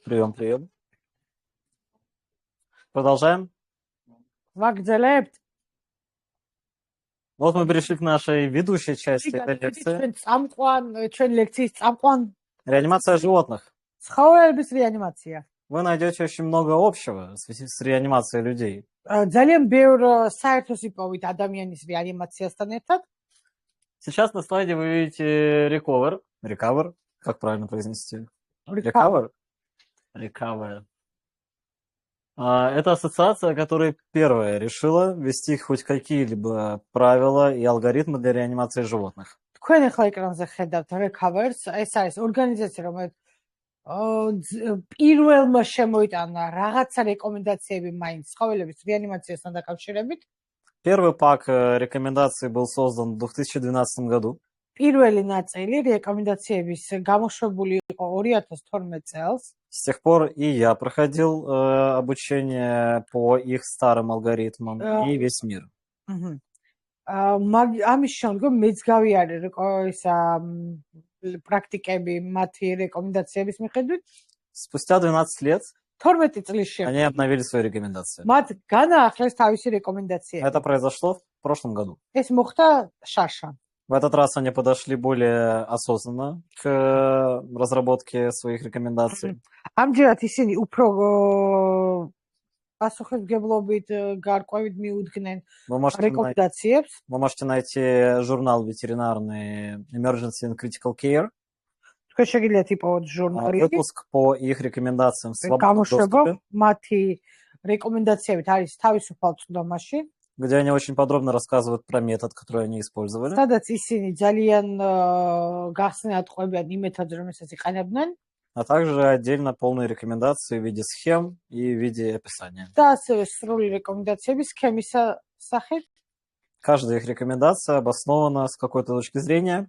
Прием, прием. Продолжаем. ვაგრძელებთ? Вот мы перешли к нашей ведущей части этой лекции. ჩვენ ლექციის წამყვან Реанимация животных. ცხოველების რეანიმაცია. Вы найдете очень много общего с реанимацией людей. ძალიან ბევრ საერთოს იპოვით ადამიანის რეანიმაციასთან ერთად. Сейчас на слайде вы видите recover, как правильно произнести? Recover. Это ассоциация, которая первая решила ввести хоть какие-либо правила и алгоритмы для реанимации животных. თქვენ ახლა ეკრანზე ხედავთ Recover-ს, ეს არის ორგანიზაცია, რომელიც პირველმა შემოიტანა რაღაცა რეკომენდაციები მაინც ცხოველების რეანიმაციასთან დაკავშირებით. Первый пак рекомендаций был создан в 2012 году. პირველი ნაწილი რეკომენდაციების გამოშვებული იყო 2012 წელს. С тех пор и я проходил обучение по их старым алгоритмам, и весь мир. ამის შემდგომ მეც გავიარე პრაქტიკები მათი რეკომენდაციების მიხედვით. Спустя 12 лет 12 წლის შემდეგ они обновили свои рекомендации. მათ განაახლეს თავისი რეკომენდაციები. Это произошло в прошлом году. ეს მოხდა შარშან. В этот раз они подошли более осознанно к разработке своих рекомендаций. ამჯერად ისინი უფრო пасухებგებლობით გარკვევით მიუძღნენ рекомендациებს. Вы можете найти журнал ветеринарный Emergency and Critical Care. თქვენ შეგიძლიათ იპოვოთ ჟურნალი. Выпуск по их рекомендациям в свободном доступе. მათი რეკომენდაციებით არის თავისუფალ წვდომაში. Где они очень подробно рассказывают про метод, который они использовали. სადაც ისინი ძალიან გახსნათ ყვებიან იმ მეთოდს, რომელსაც იყენებდნენ. А также отдельно полные рекомендации в виде схем и в виде описания. და ასევე სრული რეკომენდაციები სქემისა სახით. Каждая их рекомендация обоснована с какой-то точки зрения.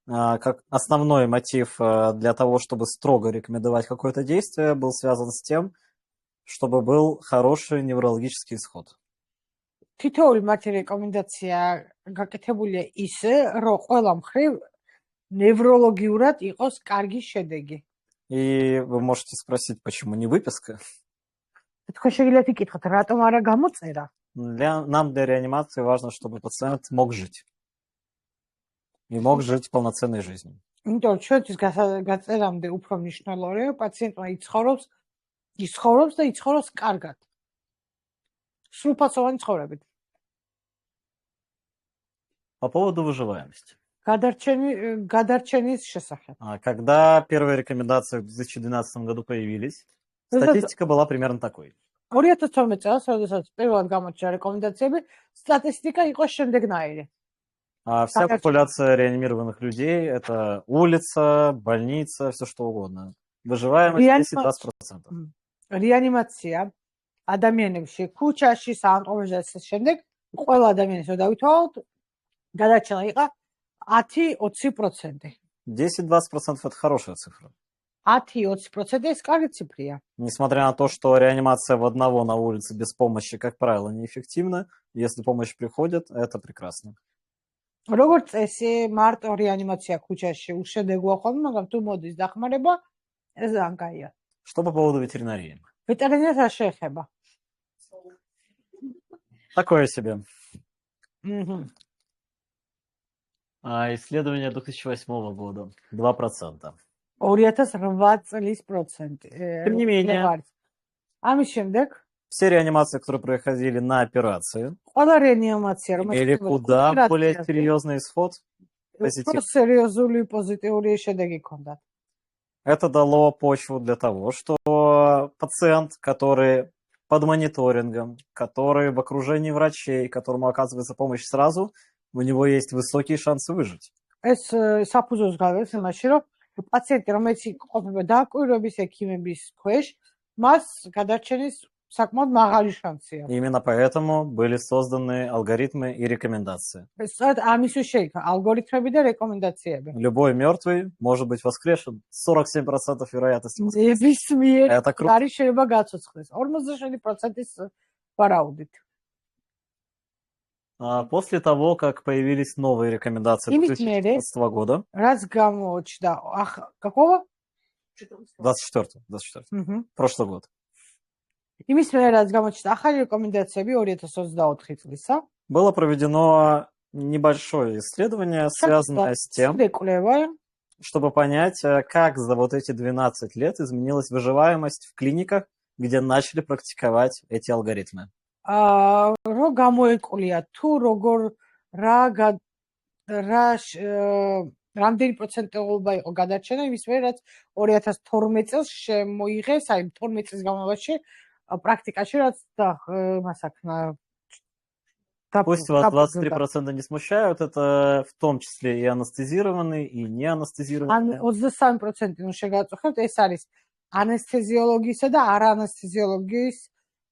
Как основной мотив для того, чтобы строго рекомендовать какое-то действие, был связан с тем, чтобы был хороший неврологический исход. თითოეული მათი რეკომენდაცია გაკეთებულია ისე, რომ ყველა მხრივ ნევროლოგიურად იყოს კარგი შედეგი. И вы можете спросить, почему не выписка? თქვენ შეგიძლიათ იკითხოთ, რატომ არა გამოწერა? Нам для реанимации важно, чтобы пациент мог жить. И мог жить полноценной жизнью. იმიტომ რომ ჩვენთვის გაწერამდე უფრო მნიშვნელოვანია, პაციენტმა იცხოვრობს და იცხოვროს კარგად. სრულფასოვანი ცხოვრებით. По поводу выживаемости. გადარჩენის შესახებ. Когда первые рекомендации в 2012 году появились, статистика была примерно такой. 2012 წელს, როდესაც პირველად გამოჩნდა რეკომენდაციები, სტატისტიკა იყო შემდეგნაირი. Вся популяция реанимированных людей – это улица, больница, все что угодно. Выживаемость 10-20%. Реанимация ადამიანებში, ქუჩაში, საავტომობილო შემდეგ ყველა ადამიანის რო დავითვალოთ, გადარჩენა იყო 10-20%. 10-20% – это хорошая цифра. 10-20% ეს კარგი ციფრია. Несмотря на то, что реанимация в одного на улице без помощи, как правило, неэффективна, если помощь приходит, это прекрасно. როგორც წესი, მარტო რეანიმაცია ქუჩაში უშედეგოა ხოლმე, მაგრამ თუ მოდის დახმარება, ეს ძალიან კაია. Что по поводу ветеринарии? Ветеринария რა შეეხება? Такое себе. Исследование 2008 года. 2%. 2008 წლის проценты. Тем не менее, ამის შემდეგ все реанимации, которые проходили на операции, ყველა რეანიმაცია, или куда более серьезный исход, позитив. Серьезული позитивური შედეგი ჰქონდათ. Это дало почву для того, что пациент, который под мониторингом, который в окружении врачей, которому оказывается помощь сразу, у него есть высокие шансы выжить. ეს საფუძველს გავეს იმაში, რომ პაციენტი, რომელიც ყოფება დაკვირვების ექიმების ქვეშ, მას გადარჩენის საკმაოდ მაღალი შანსია. Именно поэтому были созданы алгоритмы и рекомендации. სწორედ ამისთვის შეიქმნა алгоритмები და რეკომენდაციები. Любой мертвый может быть воскрешен. 47% вероятности. Это круто. არის შეიძლება გაცოცხლდეს 47% ვარაუდით. После того, как появились новые рекомендации 2015 года, რაც გამოჩნდა, какого? 24. მჰმ. Прошлый год. იმის მერე რაც გამოჩნდა ახალი რეკომენდაციები 2024 წლისა. Было проведено небольшое исследование, связанное с тем, კვლევა, чтобы понять, как за вот эти 12 лет изменилась выживаемость в клиниках, где начали практиковать эти алгоритмы. რო გამოეკვლია თუ როგორ რამდენი პროცენტულობა იყო გადარჩენა იმის მერე რაც 2012 წელს შემოიღეს, აი 12 წლის განმავლობაში პრაქტიკაში რაც მას აქ Пусть вас 23% не смущают, это в том числе и анестезированные, и не анестезированные. 23% ნუ შეგაწუხებთ, ეს არის ანესთეზიოლოგიისა და არაანესთეზიოლოგიის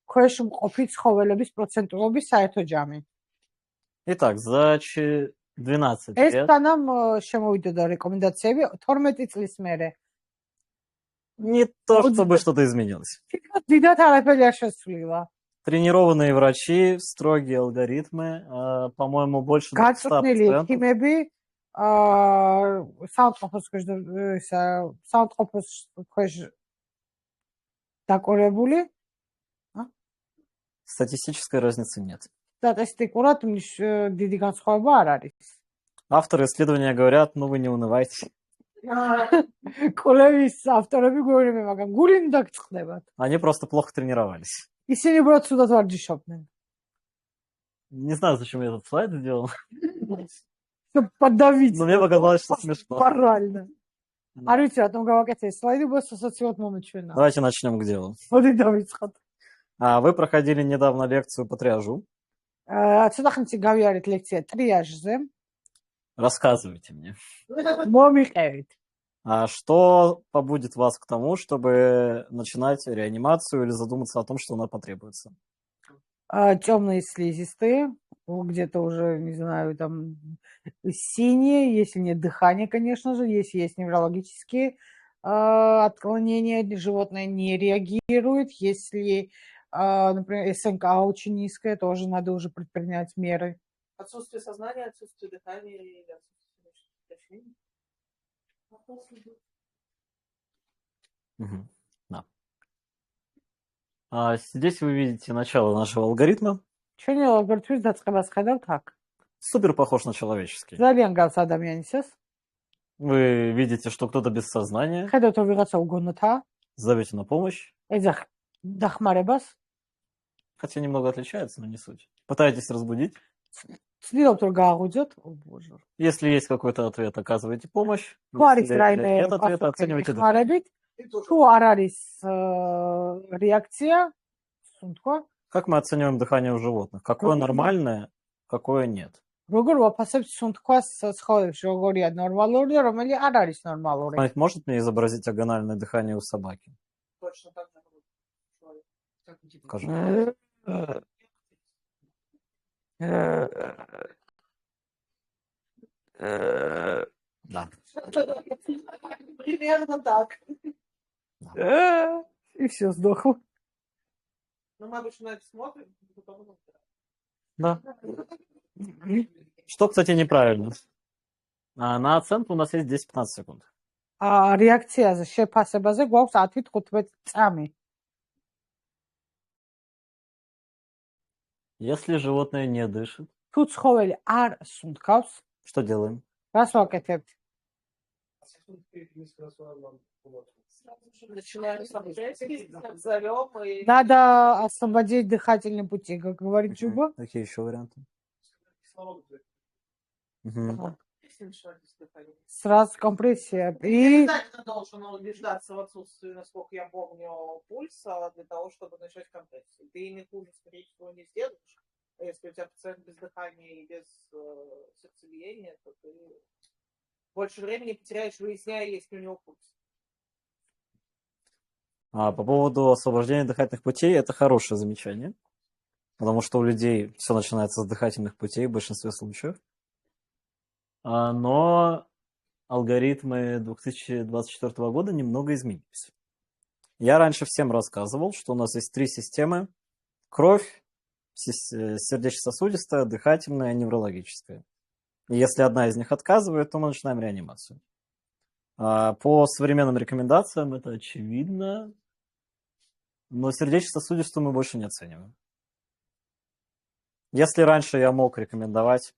ქვეშ მყოფი ცხოველების პროცენტულობის საერთო ჯამი. Итак, за 12 ეს лет თანამ შემოვიდოდა რეკომენდაციები 12 წლის მერე. не то, чтобы что-то изменилось. დიდად არაფერი არ შესწვლილა. Тренированные врачи, строгие алгоритмы, по-моему, больше 100%. გაწვრთნილი ექიმები, საავადმყოფოს ქვეშ დაკორებული. Статистической разницы нет. სტატისტიკურად დიდი განსხვავება არ არის. Авторы исследования говорят, ну вы не унывайте. კვლევის ავტორები გვერდები, მაგრამ გული უნდა გწყდებათ. Они просто плохо тренировались. ისინი უბრალოდ ცუდად ვარჯიშობდნენ. Не знаю, зачем я этот слайд сделал, Чтоб подавить. но мне показалось, что смешно. Морально. არ ვიცი რატომ გავაკეთე ეს სლაიდი, უბრალოდ სასოციალურად მომეჩვენა. Давайте начнем к делу. მოდი დავიწყოთ. Вы проходили недавно лекцию по триажу. ცოტა ხნით გავიარეთ ლექცია ტრიაჟზე. Рассказывайте мне. მომიყევით. Что побудит вас к тому, чтобы начинать реанимацию или задуматься о том, что она потребуется? Темные слизистые, где-то уже, не знаю, там синие, если нет дыхания, конечно же, если есть неврологические отклонения, животное не реагирует, если, например, СНК очень низкая, тоже надо уже предпринять меры. Отсутствие сознания, отсутствие дыхания или отсутствие дыхания? Мгм. Да. Здесь вы видите начало нашего алгоритма. ჩვენი ალგორითმის დაწყებას ხედავთ აქ. Супер похож на человеческий. ძალიან გავს ადამიანისას. Вы видите, что кто-то без сознания, ხედავთ რომ ვიღაცა უგონოთაა, зовете на помощь, ეძახ დახმარებას, хотя немного отличается, но не суть. Пытаетесь разбудить. ცდილობთ რომ გააღვიძოთ. Боже. Если есть какой-то ответ, оказываете помощь. თუ არის Если რაიმე нет ответа, оцениваете дыхание. ხმარებით, თუ არ არის რეაქცია, თქვა, Как мы оцениваем дыхание у животных? Какое нормальное, какое нет? როგორ ვაფასებთ სუნთქვას ცხოველებში, როგორია ნორმალური და რომელი არ არის ნორმალური. Кто-нибудь может мне изобразить агональное дыхание у собаки? Точно так же. Человек. Как у тебя? Покажи. Да. Примерно так. И все, сдохло. Но мы обычно на это смотрим, потом... Да. Что, кстати, неправильно. На оценку у нас есть 10-15 секунд. რეაქციაზე, შეფასებაზე გვაქვს 10-15 წამი. Если животное не дышит, თუ ცხოველი არ სუნთქავს, что делаем? რას ვაკეთებთ? Начинаем с обжечки, зовем и... Надо освободить дыхательные пути, как говорит Джуба. Какие еще варианты? Мгм. Сразу компрессия. И Обязательно должен убеждаться в отсутствии, насколько я помню, пульса для того, чтобы начать компрессию. Ты ими хуже, скорее всего, не сделаешь. А если у тебя пациент без дыхания и без сердцебиения, то ты больше времени потеряешь, выясняя, есть ли у него пульс. По поводу освобождения дыхательных путей, это хорошее замечание, потому что у людей все начинается с дыхательных путей в большинстве случаев. Но алгоритмы 2024 года немного изменились. Я раньше всем рассказывал, что у нас есть 3 системы: кровь, сердечно-сосудистая, дыхательная, неврологическая. И если одна из них отказывает, то мы начинаем реанимацию. По современным рекомендациям это очевидно, но сердечно-сосудистую мы больше не оцениваем. Если раньше я мог рекомендовать,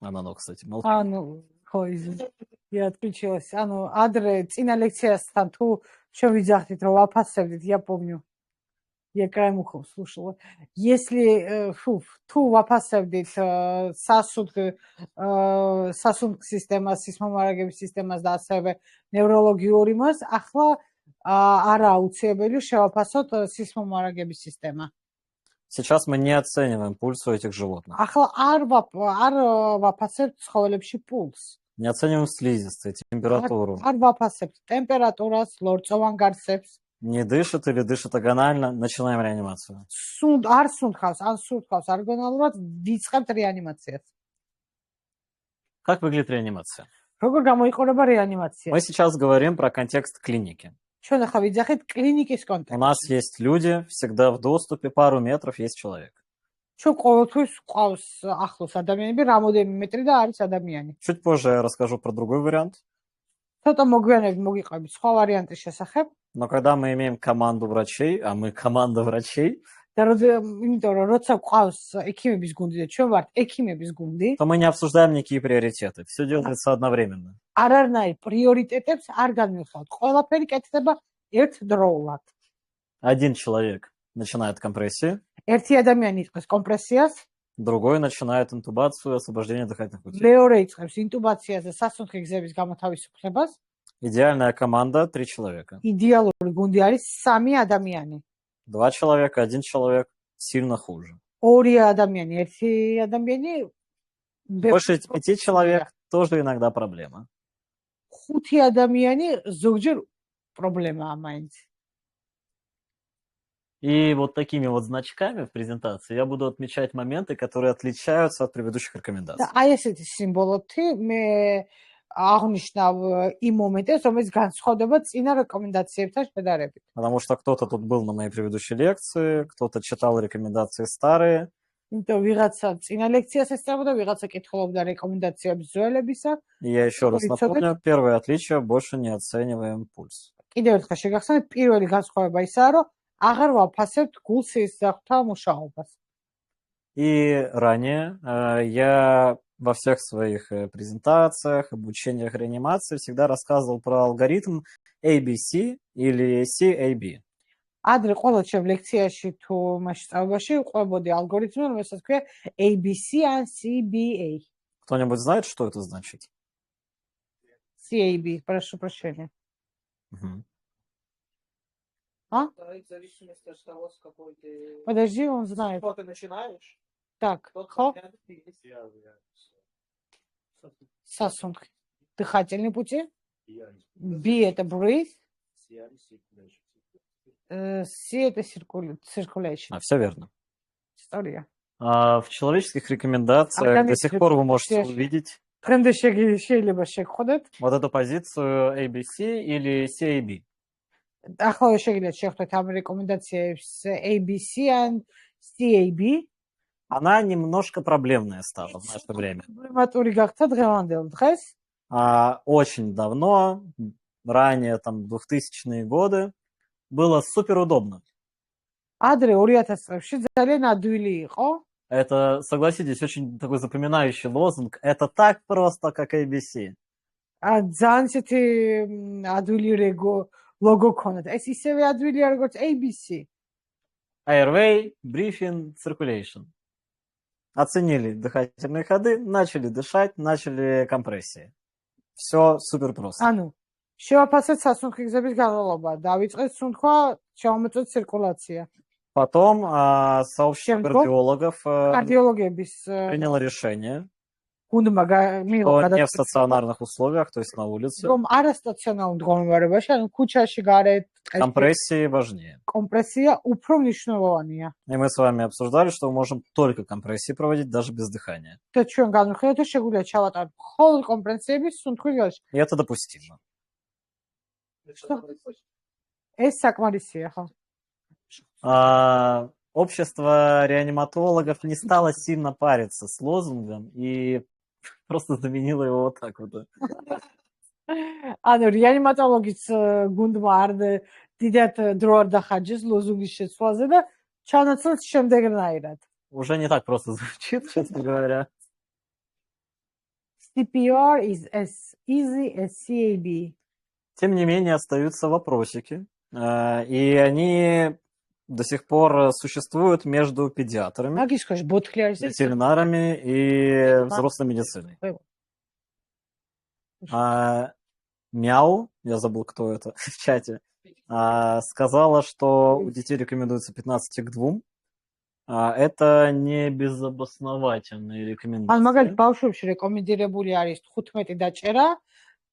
оно, кстати, молчит. ну, я отключилась. Адре, წინა ლექციასთან თუ შევიძახდით, რომ ვაფასებდით, я помню. Я краем уха слушала. Если თუ ვაფასებდით სასუნთქ სისტემას, სისმომარაგების სისტემას და ასევე ნევროლოგიურ იმას, ახლა არა აუცილებელი შევაფასოთ სისმომარაგების სისტემა. Сейчас мы не оцениваем пульс у этих животных. ახლა არ ვაფასებთ ცხოველებში პულს. Не оцениваем слизистые, температуру. არ ვაფასებთ ტემპერატურას, ლორწოვან გარსებს. Не дышит или дышит агонально, начинаем реанимацию. არ სუნთქავს, ან სუნთქავს არგონალურად, ვიწყებთ რეანიმაციას. Как выглядит реанимация? როგორ გამოიყურება რეანიმაცია? Мы сейчас говорим про контекст клиники. ჩვენ ახლა ვიძახით კლინიკის У კონტექსტში. нас есть люди, всегда в доступе, пару метров есть человек. ჩვენ ყოველთვის ყავს ახლოს ადამიანები, რამოდენიმე მეტრი და არის ადამიანი. Чуть позже я расскажу про другой вариант. ცოტა მოგვიანებით მოგიყვებით სხვა ვარიანტის შესახებ. Но когда мы имеем команду врачей, а мы команда врачей, და იმიტომ რომ როცა ყავს ექიმების გუნდი და ჩვენ ვართ ექიმების გუნდი, то мы не обсуждаем никакие приоритеты. Все делается одновременно. არანაირ პრიორიტეტებს არ განვიხილავთ. ყველაფერი კეთდება ერთდროულად. Один человек начинает компрессии, ერთი ადამიანი იწყებს კომპრესიას, другой начинает интубацию, освобождение дыхательных путей. მეორე იწყებს ინტუბაციას და სასუნთქი გზების გამოთავისუფლებას. Идеальная команда 3 человека. იდეალური გუნდი არის 3 ადამიანი. 2 человека, 1 человек сильно хуже. ორი ადამიანი, ერთი ადამიანი, Больше 5 человек тоже иногда проблема. 5 ადამიანი ზოგჯერ პრობლემაა მაინც. И вот такими вот значками в презентации я буду отмечать моменты, которые отличаются от предыдущих рекомендаций. და აი ესეთი სიმბოლოთი მე აღნიშნავ იმ მომენტებს, რომელიც განსხვავდება წინა რეკომენდაციებთან შედარებით. Потому что кто-то тут был на моей предыдущей лекции, кто-то читал рекомендации старые. იმიტომ ვიღაცა წინა ლექციას ესწრებოდა, ვიღაცა კითხულობდა რეკომენდაციებს ძველებისა. И я еще раз напомню, первое отличие – больше не оцениваем пульс. კიდევ ერთხელ შეგახსენებთ, პირველი განსხვავება ისაა, რომ აღარ ვაფასებთ გულს სისხლთა მუშაობას. И ранее я во всех своих презентациях, обучениях реанимации всегда рассказывал про алгоритм ABC или CAB. ადრე ყველა ჩემ ლექციაში თუ მასში სწავლობაში ყვებოდი ალგორითმი, რომელსაც ქვია ABC ან CBA. Кто-нибудь знает, что это значит? CAB, прошу прощения. Мгм. А? Да, и в зависимости от того, с какой ты... Подожди, он знает. Что ты начинаешь, Так, тот хоп, вариант и есть. сосуд. Дыхательные пути. B это breathe. C это circulation. Все верно. История. В человеческих рекомендациях до сих пор вы можете увидеть დღემდე შეიძლება შეგხვდეთ. вот эту позицию ABC или CAB. ახლა შეგიძლიათ შეხვდეთ ამ რეკომენდაციებს ABC ან CAB. Она немножко проблемная стала в наше время. Проблематური გახდა დღევანდელ დღეს. Очень давно, ранее, там, 2000-е годы, было супер удобно. ადრე 2000 წლებში ძალიან ადვილი იყო. Это, согласитесь, очень такой запоминающий лозунг. Это так просто, как ABC. ძალიან ისეთი ადვილი ლოგო ქონდათ. ეს ისევე ადვილია, როგორც ABC. Airway, briefing, circulation. Оценили дыхательные ходы, начали дышать, начали компрессии. Все супер просто. ანუ შევაფასეთ სასუნთქი გზების განალობა, დავიწყეთ სუნთქვა, შევამოწმოთ циркуляция. Потом сообщество кардиологов кардиологების приняло решение, გუნდმა მიიღო что не в стационарных условиях, то есть на улице, რომ არასტაციონარულ მდგომარეობაში, ანუ ქუჩაში გარეთ, компрессии важнее. კომპრესია უფრო მნიშვნელოვანია. И мы с вами обсуждали, что мы можем только компрессии проводить, даже без дыхания. და ჩვენ განვიხილეთ, რომ შეგვიძლია ჩავატაროთ მხოლოდ კომპრესიების სუნთქვის გარეშე. И это допустимо. ეს საკმარისია, ხო? Общество реаниматологов не стало сильно париться с лозунгом и просто заменило его вот так вот. ანუ რეანიმატოლოგის გუნდმა არ დიდად დრო არ დახარჯეს ლოზუნგის შეცვლაზე და ჩანაცვლეს შემდეგნაირად. Уже не так просто звучит, честно говоря. CPR is as easy as CAB. Тем не менее, остаются вопросики. И они до сих пор существуют между педиатрами, მაგის ქვეშ ბოთლი არის ეს ветеринарами и взрослой медициной. Мяу, я забыл, кто это в чате, сказала, что у детей рекомендуется 15 к 2. Это не безобосновательные ან рекомендации. მაგალითად ბავშვებში რეკომენდირებული არის 15 დაჭერა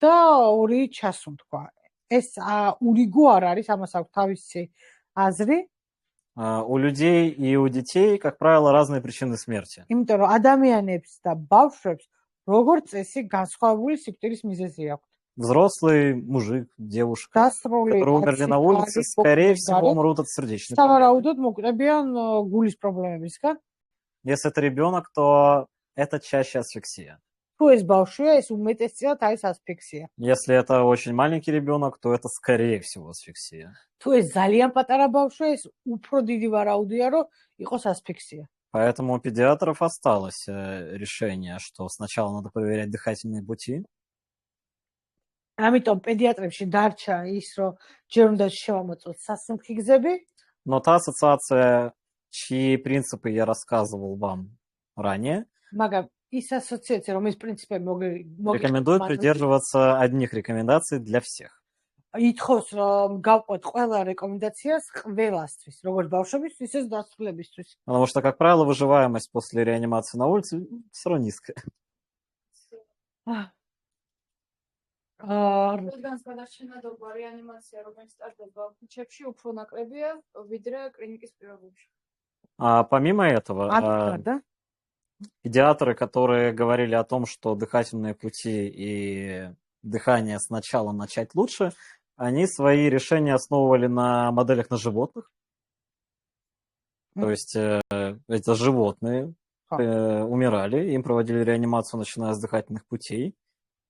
და 2 ჩასუნთქვა. ეს ურიგო არ არის, ამას აქვს თავისი აზრი. У людей и у детей, как правило, разные причины смерти. იმიტომ რომ ადამიანებს და ბავშვებს როგორც წესი განსხვავებული სიკვდილის мизези აქვთ. Взрослый мужик, девушка, დასრული которые умерли на улице, скорее всего, умрут от сердечной проблемы. სავარაუდოდ მოკვდებიან გულის პრობლემებისგან. Если это ребенок, то это чаще асфиксия. თუ ეს ბავშვია, ეს უმეტესწილად არის ასფიქსია. Если это очень маленький ребенок, то это скорее всего асфиксия. თუ ეს ძალიან პატარა ბავშვია, ეს უფრო დიდი ვარაუდია, რომ იყოს ასფიქსია. Поэтому у педиатров осталось решение, что сначала надо проверять дыхательные пути. ამიტომ პედიატრებში დარჩა ის, რომ ჯერ უნდა შევამოწმოთ სასუნთქი გზები. Но та ассоциация, чьи принципы я рассказывал вам ранее, მაგრამ ის ასოციაცია, რომლის პრინციპები рекомендует придерживаться одних рекомендаций для всех. ითხოვს, რომ გავყვეთ ყველა რეკომენდაციას ყველასთვის, როგორც ბავშვებისთვის, ისე დასრულებისთვის. Потому что, как правило, выживаемость после реанимации на улице все равно низкая. რადგან გადარჩენადობა რეანიმაცია, რომელიც სტარტდება ქუჩებში, უფრო ნაკლებია, ვიდრე კლინიკის პირობებში. Помимо этого, педиатры, которые говорили о том, что дыхательные пути и дыхание сначала начать лучше, они свои решения основывали на моделях на животных. То есть это животные умирали, им проводили реанимацию, начиная с дыхательных путей.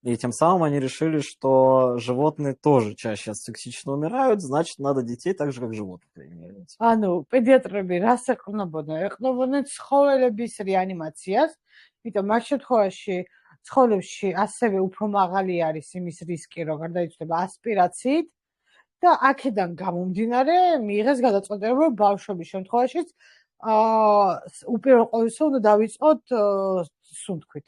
И тем самым они решили, что животные тоже чаще асфиксично умирают, значит, надо детей так же, как животных реанимировать. ანუ პედიატრები რას ეყნობოდნენ? ეყნობოდნენ ცხოველების რეანიმაციას, იმიტომ მაგ შემთხვევაში ცხოველებში ასევე უფრო მაღალი არის იმის რისკი, რომ გარდაიცვალება ასპირაციით და აქედან გამომდინარე მიიღეს გადაწყვეტილება, რომ ბავშვების შემთხვევაშიც უპირველეს ყოვლისა უნდა დავიწყოთ სუნთქვით.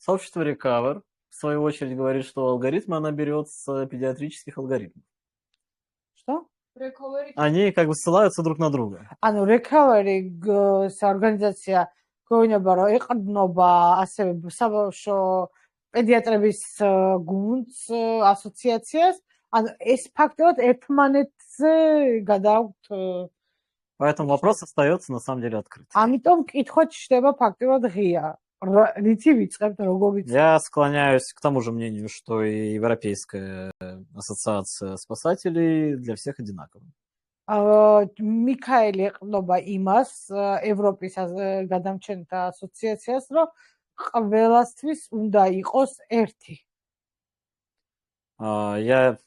Сообщество Recover, в свою очередь, говорит, что алгоритмы она берет с педиатрических алгоритмов. Что? Они как бы ссылаются друг на друга. ანუ recovery ორგანიზაცია გვეუბნება, რომ ეყრდნობა ასევე საბავშვო პედიატრების გუნდს, ასოციაციას, ანუ ეს ფაქტობრივად ერთმანეთზე გადააქვთ. Поэтому вопрос остается на самом деле открыт. ამიტომ კითხვა ჩნდება ფაქტობრივად ღია. რითი ვიწყებთ, როგორ ვიწყებთ? Я склоняюсь к тому же мнению, что и Европейская ассоциация спасателей для всех одинакова. მიქაელი ეყრდნობა იმას, ევროპის გადამჩენთა ასოციაციას, რომ ყველასთვის უნდა იყოს ერთი. Я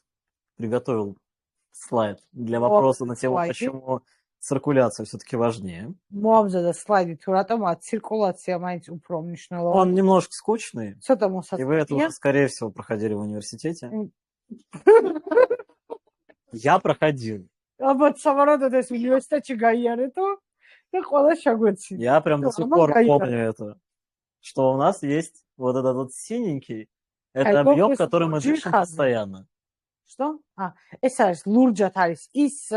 приготовил слайд для вопроса на тему, почему циркуляция все-таки важнее. მოამზადა სლაიდი თუ რატომ циркуляция მაინც უფრო მნიშვნელოვანია. Он немножко скучный, ცოტა и вы მოსაწყვეტია. это уже, скорее всего, проходили в университете. Я проходил. ალბათ სავარაუდოდ ეს უნივერსიტეტში გაიარეთო და ყველა შეგვეცი. Я прям до сих пор помню это, что у нас есть вот этот вот синенький, это объем, который мы дышим постоянно. Что? ეს არის ლურჯად არის ის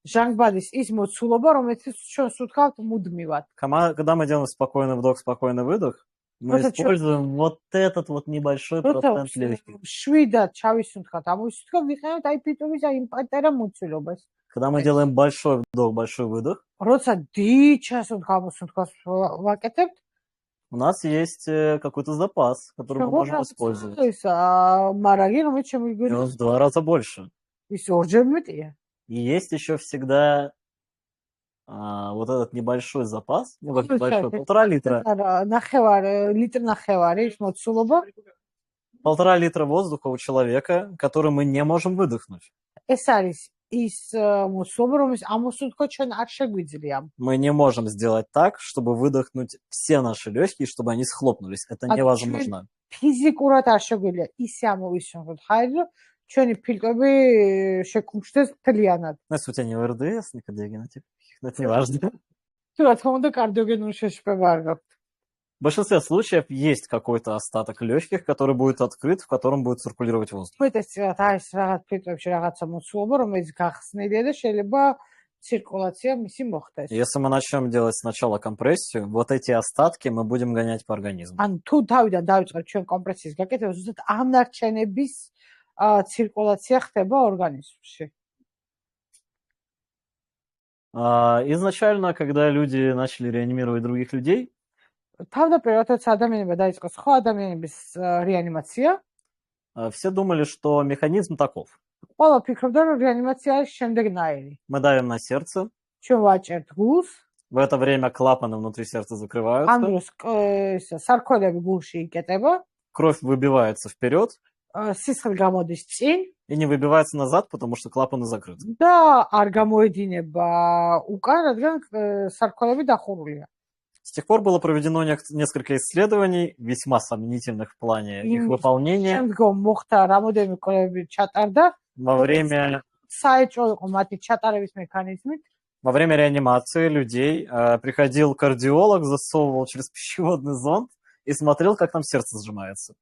ჟანგბადის ის მოცულობა, რომელიც ჩვენ სუნთქავთ მუდმივად. Когда мы делаем спокойный вдох, спокойный выдох, мы используем вот этот вот небольшой процент легких. შვიდად ჩავისუნთქავთ, ამოვისუნთქავთ, ვიყენებთ აი ფიტოვის აი პატარა მოცულობას. Когда мы делаем большой вдох, большой выдох, როცა დიდ ჩასუნთქავს ვაკეთებთ, у нас есть какой-то запас, который мы можем использовать. მარაგი, რომელიც И შემოგვიგვიда. он в 2 раза больше. ის ორჯერ მეტია. И есть еще всегда вот этот небольшой запас, ну как небольшой, 1,5 литра. ნახევარი, ლიტრი ნახევარი ის მოცულობა. 1,5 литра воздуха у человека, который мы не можем выдохнуть. ეს არის ის მოსობა, რომელიც ამოსულ თქო ჩვენ არ შეგვიძლია. Мы не можем сделать так, чтобы выдохнуть все наши легкие, чтобы они схлопнулись. Это А невозможно. ფიზიკურად არ შეგვიძლია ისე ამოვისუნოთ ჰაერი, რომ ჩვენი ფილტვები შეკუმშდეს მთლიანად. Если у тебя не ОРДС, не кардиогенотип, это не важно. თუ რა თქმა უნდა კარდიოგენური შეშფება არ გაქვთ. В большинстве случаев есть какой-то остаток легких, который будет открыт, в котором будет циркулировать воздух. მეტესწილად არის რაღაც ფილტრებში რაღაცა მოცულობა, რომელიც გახსნილია და შეიძლება циркуляция მისი მოხდეს. Если мы начнем делать сначала компрессию, вот эти остатки мы будем гонять по организму. ან თუ თავიდან დავიწყებთ ჩვენ კომპრესიის გაკეთებას, ზუსტად ამ ნარჩენების циркуляция ხდება ორგანიზმში. Изначально, когда люди начали реанимировать других людей, თავდაპირველად ადამიანებმა დაიწყო სხვა ადამიანების რეანიმაცია. все думали, что механизм таков. ყველა ფიქრობდა, რომ რეანიმაცია არის შემდეგნაირი. Мы давим на сердце, ჩვენ ვაჭერთ გულს, в это время клапаны внутри сердца ამ закрываются, დროს სარქველები გულში იკეტება, кровь выбивается вперед სისხლი გამოდის წინ и не выбивается назад, потому что клапаны закрыты. და არ გამოედინება უკან, რადგან სარქველები დახურულია. С тех пор было проведено несколько исследований, весьма сомнительных в плане их იმ выполнения. შემდგომ მოხდა რამოდენიმე კვლევები ჩატარდა, Во время საეჭვო იყო მათი ჩატარების მექანიზმით. Во время реанимации людей приходил кардиолог, засовывал через пищеводный зонд и смотрел, как там сердце сжимается.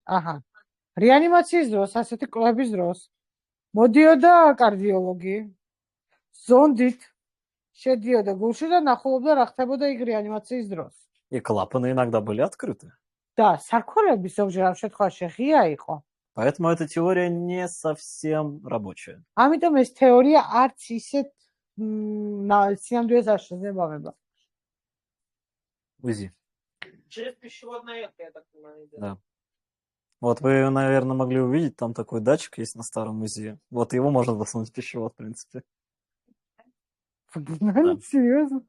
აჰა. რეანიმაციის დროს, ასეთი კვლევების დროს მოდიოდა კარდიოლოგი, ზონდით შედიოდა გულში და ნახულობდა რა ხდებოდა იქ რეანიმაციის დროს. И клапаны иногда были открыты. და სარქველები ზოგჯერ ამ შემთხვევაში ღია იყო. Поэтому эта теория не совсем рабочая. ამიტომ ეს თეორია არც ისეთ სინამდვილეს არ შეძლებავება. УЗИ. Через пищеводное эхо, я так понимаю. идет. Да. Вот вы, наверное, могли увидеть, там такой датчик есть на старом УЗИ. Вот его можно засунуть в пищевод, в принципе, Серьезно?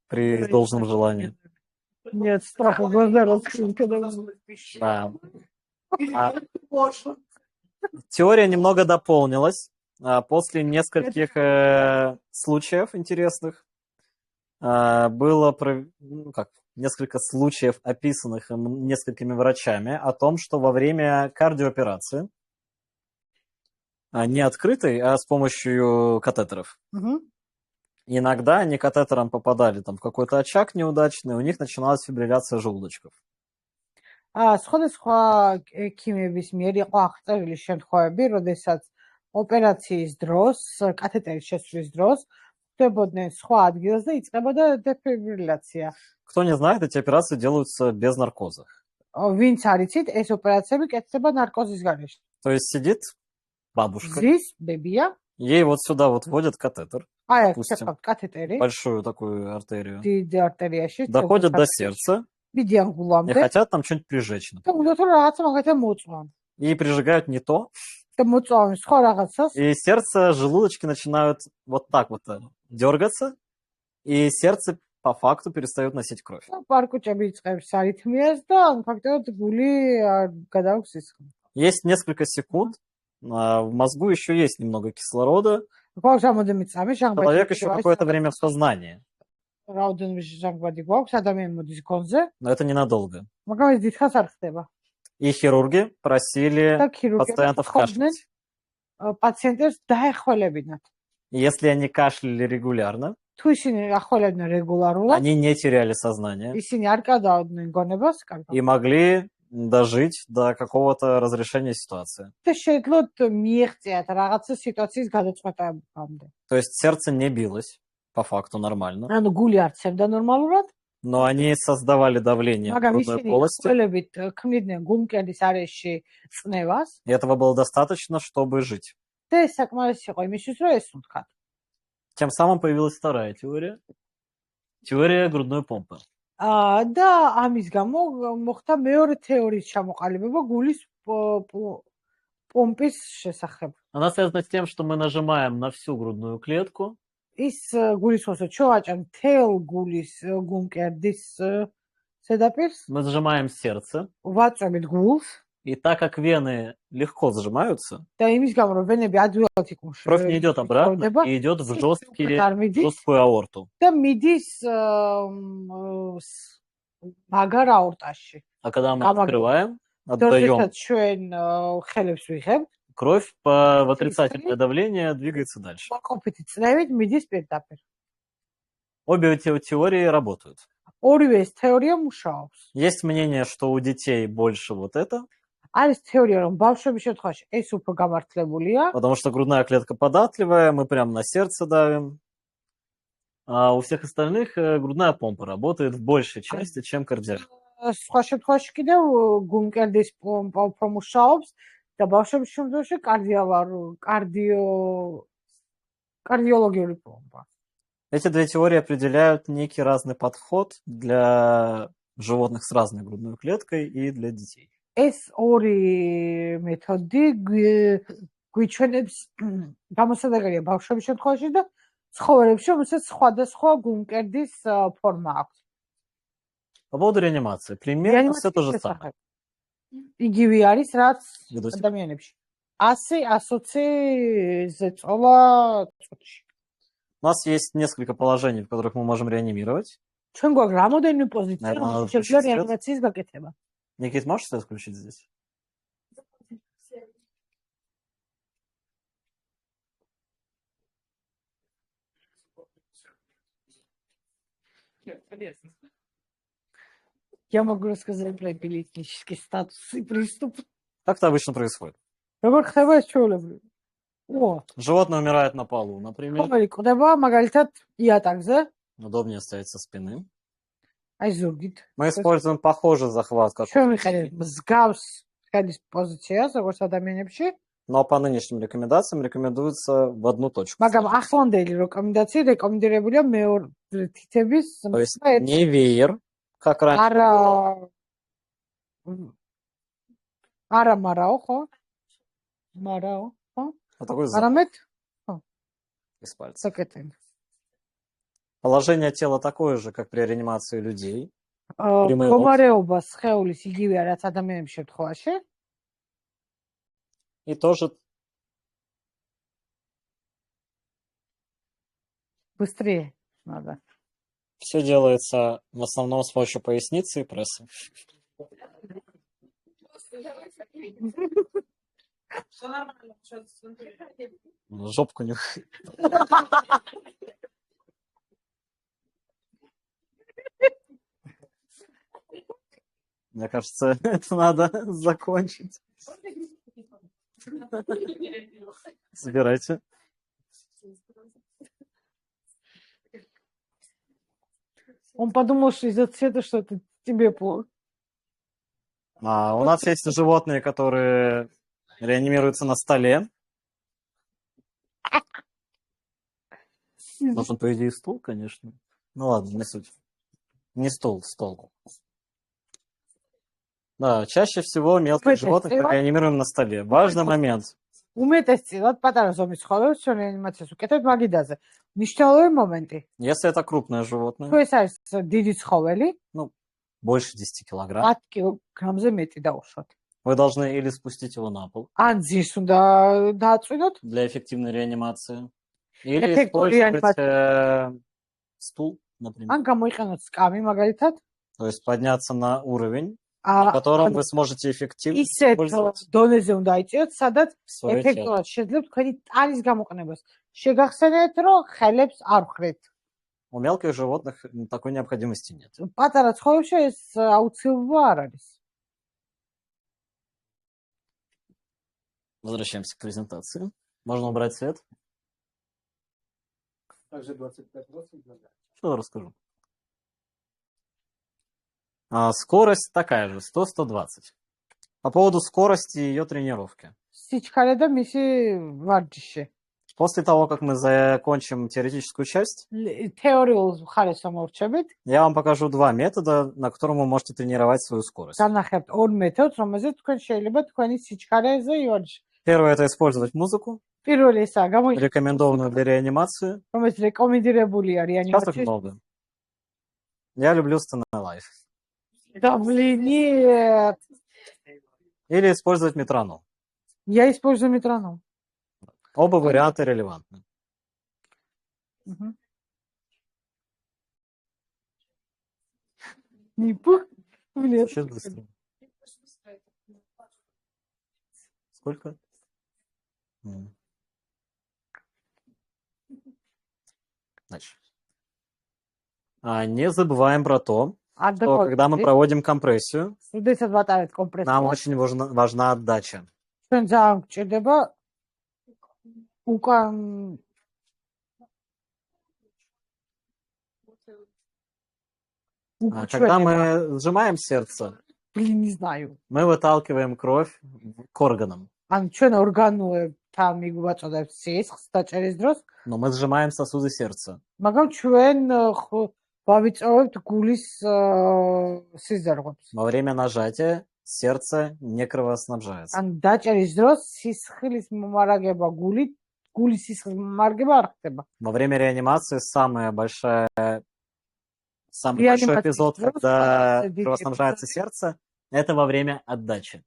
при должном желании. Нет, страха глаза раскрыли, когда Да. Теория немного дополнилась после нескольких случаев интересных. Было несколько случаев, описанных несколькими врачами, о том, что во время кардиооперации, не открытой, а с помощью катетеров, иногда они катетером попадали там в какой-то очаг неудачный, у них начиналась фибрилляция желудочков. სხვადასხვა ექიმების მიერ იყო აღწერილი შემთხვევები, როდესაც ოპერაციის დროს, კათეტერის შესვლის დროს ხდებოდნენ სხვა ადგილას და იწყებოდა დეფიბრილაცია. Кто не знает, эти операции делаются без наркоза. ვინც არ იცით, ეს ოპერაციები კეთდება ნარკოზის გარეშე. То есть сидит бабушка, ზის ბებია, ей вот сюда вот вводят катетер, აი აქ Допустим. შეხავთ კათეტერი, большую такую артерию, დიდი артерიაში, доходят до сердца დიდი и ანგულამდე хотят там что-нибудь прижечь. და უნდა თუ რაღაცა მაგათა მოწვან. И прижигают не то, და მოწვავენ სხვა რაღაცას. и сердце, желудочки начинают вот так вот дергаться, и сердце по факту перестает носить кровь. პარკუჭები იწყებს არითმიას და ან ფაქტობრივად гули გადააქვს სისხლი. Есть несколько секунд, в мозгу еще есть немного кислорода, გვაქვს რამოდენიმე წამი человек еще ჟანგბადი какое-то время в сознании, რაოდენიმე ჟანგბადი გვაქვს, ადამიანი მოდის გონზე, но это ненадолго. მაგრამ ეს დიდხანს არ ხდება. И хирурги просили და ქირურგები пациентов ხობდნენ кашлять. პაციენტებს დაეხველებინათ. И если они кашляли регулярно, თუ ისინი ახველებდნენ რეგულარულად, они не теряли сознание ისინი არ გადაავდნენ გონებას, и могли дожить до какого-то разрешения ситуации. და შეძლოთ მიიღწიათ რაღაცა სიტუაციის გადაწყვეტამდე. То есть сердце не билось, по факту нормально, ანუ გული არ ცემდა ნორმალურად, но они создавали давление в მაგრამ грудной ისინი полости, ხველებით ქმნიდნენ გულმკერდის არეში წნევას и этого было достаточно, чтобы жить. და ეს საკმარისი იყო იმისთვის, რომ ესუნთქათ. Тем самым появилась вторая теория, теория грудной помпы. და ამის გამო მოხდა მეორე თეორიის ჩამოყალიბება გულის помпის შესახებ. Она связана с тем, что мы нажимаем на всю грудную клетку, ის გულის მოსო ჩოვაჭამ თელ გულის გულმკერდის ზედაპირს, мы сжимаем сердце, ვაწვევით გულს, И так как вены легко сжимаются, და იმის გამო რომ ვენები ადვილად кровь не идет обратно икუმშროდება и идет в უფრო არ მიდის жесткую аорту. და მიდის მაგარ აორტაში. А когда мы Камагро. открываем, отдаем როდესაც ჩვენ ხელებს ვიღებთ, кровь в отрицательное давление двигается дальше. მოყოფითი წნევით მიდის პირდაპირ. Обе эти теории работают. ორივე ეს თეორია მუშაობს. Есть мнение, что у детей больше вот это, არის თეორია, რომ ბავშვების შემთხვევაში ეს უფრო გამართლებულია, потому что грудная клетка податливая, мы прям на сердце давим. А у всех остальных грудная помпа работает в большей части, чем кардиак. სხვა შემთხვევაში კიდევ გულმკერდის პომპა უფრო მუშაობს და ბავშვების შემთხვევაში კარდიოლოგიური პომპა. Эти две теории определяют некий разный подход для животных с разной грудной клеткой и для детей. ეს ორი მეთოდი გვიჩვენებს გამოსადეგარია ბავშვების შემთხვევაში და ცხოველებში, რომელსაც სხვადასხვა გულმკერდის ფორმა აქვს. По поводу реанимации. Примерно все то же самое. იგივე არის, რაც Ведущий. ადამიანებში. 100-120 ზეწოლა წუთში. У нас есть несколько положений, в которых мы можем реанимировать. ჩვენ გვაქვს რამოდენიმე პოზიცია, Наверное, надо რომელშიც შეგვიძლია включить свет. რეანიმაციის გაკეთება. Никит, можешь свет включить здесь? Я могу рассказать про эпилептический статус и приступ. Как это обычно происходит? როგორ ხდება ეს ჩვეულებრივ? ო, Животное умирает на полу, например. ყოველი ყდება მაგალითად იატაკზე, Удобнее ставить со спины. აი ზურგით. Мы используем похожий захват, как ჩვენ ვიყენებთ მსგავს ხელის პოზიციას, როგორც ადამიანებში, но по нынешним рекомендациям рекомендуется в одну точку. მაგრამ ახლანდელი რეკომენდაცია რეკომენდებულია მეორე თითების То есть не веер, как раньше, არა მარაო, ხო? მარაო, ხო? а такой захват არამედ из пальца. საკეთენ. Положение тела такое же, как при реанимации людей. Прямые მდგომარეობა სხეულის იგივეა, რაც ადამიანების შემთხვევაში. И тоже Быстрее надо. все делается в основном с помощью поясницы и пресса. Все нормально, сейчас смотри. Жопку не... Мне кажется, это надо закончить. Забирайте. Он подумал, что из-за цвета что-то тебе плохо. У нас есть животные, которые реанимируются на столе. Нужен, по идее, стул, конечно. Ну ладно, не суть. Не стул, стол. Да, чаще всего мелких Это животных мы стела? реанимируем на столе. Важный момент. უმეტესწილად პატარა ზომის ცხოველებს ჩვენ რეანიმაციას ვკეთებთ მაგიდაზე. მნიშვნელოვანი მომენტი. Если это крупное თუ животное, ეს არის დიდი ცხოველი, больше 10 килограмм, 10 კილოგრამზე მეტი დაუშვათ. вы должны или спустить его на пол ან ძირს უნდა დააწვინოთ, для эффективной реанимации, или Эффективной использовать реанимации. стул, например. ან გამოიყენოთ სკამი მაგალითად. То есть подняться на уровень, на котором вы сможете эффективно ისეთ использовать დონეზე უნდა იწიოთ, სადაც свое тело. ეფექტურად შეძლებთ თქვენი ტანის გამოყენებას. შეგახსენეთ, რომ ხელებს არ ვხრით. У мелких животных такой необходимости нет. პატარა ცხოველებში ეს აუცილებლობა არ არის. Возвращаемся к презентации. Можно убрать свет? Также 25-20 нога. Что расскажу? Скорость такая же, 100-120. По поводу скорости ее тренировки. სიჩქარე და მისი ვარჯიში. После того, как мы закончим теоретическую часть, თეორიულ მხარეს ამორჩებით, я вам покажу два метода, на которых вы можете тренировать свою скорость. განახებთ ორ მეთოდს, რომელზეც თქვენ შეიძლება თქვენი სიჩქარეზე ივარჯიშოთ. Первое – это использовать музыку, პირველი ესაა გამოიყენოთ, рекомендованную для реанимации. რომელიც რეკომენდირებულია Сейчас их რეანიმაციის. много. Я люблю Stay Alive. და ბლინი или использовать метроном. Я использую метроном. Оба варианта релевантны. Мгм. Не пух, блин. Звучит быстро. Сколько? Значит, не забываем про то, что когда мы проводим компрессию, როდესაც ვატარებთ нам კომპრესიას, очень важна отдача. ჩვენ ძალიან გვჭირდება უკან Когда უკუჩვენება. мы сжимаем сердце, Блин, не знаю. мы выталкиваем кровь к органам, ანუ ჩვენ ორგანოებთან მიგვაწოდებს სისხლს დაჭერის დროს, но мы сжимаем сосуды сердца. მაგრამ ჩვენ ვავიწოვებთ გულის სიზარღვებს. Во время нажатия сердце не кровоснабжается. ან დაჭერის დროს სისხლის მომარაგება გულის სისხლის მომარაგება არ ხდება. Во время реанимации самый большой Реанимация эпизод, просто когда сидите, кровоснабжается сердце, это во время отдачи.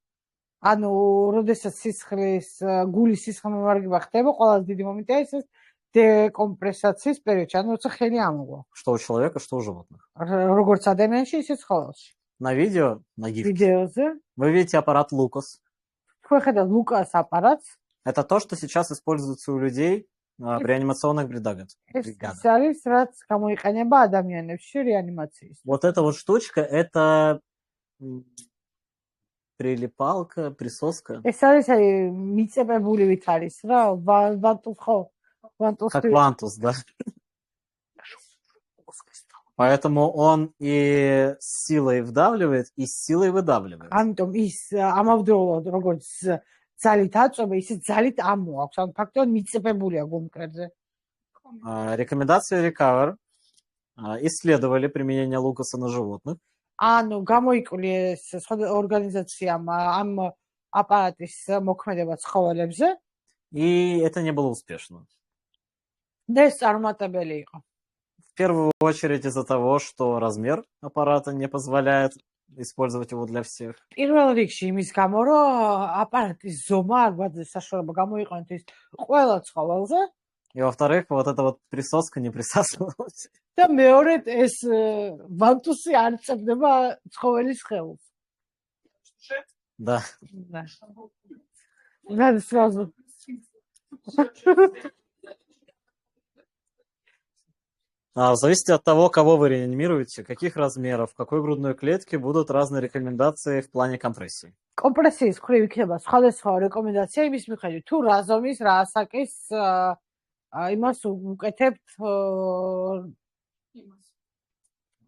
ანუ როდესაც გულის სისხლის მომარაგება ხდება, ყველაზე დიდი მომენტია ეს დეკომპრესაციის პერიოდში, ანუ როცა ხელი ამოღვა. Что у человека, что у животных. როგორც ადამიანში, ისე ცხოველში. На видео, на гифке, ვიდეოზე вы видите аппарат Лукас. თქვენ ხედავთ ლუკას аппаратს. Это то, что сейчас используется у людей в реанимационных бригадах. ეს ის არის, რაც გამოიყენება ადამიანებში რეანიმაციის. Вот эта вот штучка, это прилипалка, присоска. ეს არის მიწებებული ვით არის რა, ვანტუს ხო? ვანტუს. Как вантус, да. Поэтому он и с силой вдавливает, и с силой выдавливает. ამიტომ ის ამავდროულად როგორც ძალით აწובה, ისე ძალით ამოაქვს. ანუ ფაქტობრივად მიწებებულია გუმკერზე. Рекомендации Recover исследовали применение Лукаса на животных. ანუ გამოიკვლია ეს სხვა ორგანიზაციამ ამ აპარატის მოქმედება ცხოველებზე И это не было успешно. და ეს წარმატებელი იყო. В первую очередь из-за того, что размер аппарата не позволяет использовать его для всех. პირველ რიგში იმის გამო, რომ აპარატის ზომა არ გვაძლევს საშუალება გამოიყენოთ ის ყველა ცხოველზე И во-вторых, вот эта вот присоска не присасывалась. და მეორედ ეს ვანტუსი არ წებდება ცხოველის სხეულს. Да. Да. Надо сразу. В зависимости от того, кого вы реанимируете, каких размеров, какой грудной клетки, будут разные рекомендации в плане компрессии. კომპრესიის მხრივ იქნება სხვადასხვა რეკომენდაცია იმის მიხედვით, თუ რა ზომის, რა ასაკის იმას უკეთებთ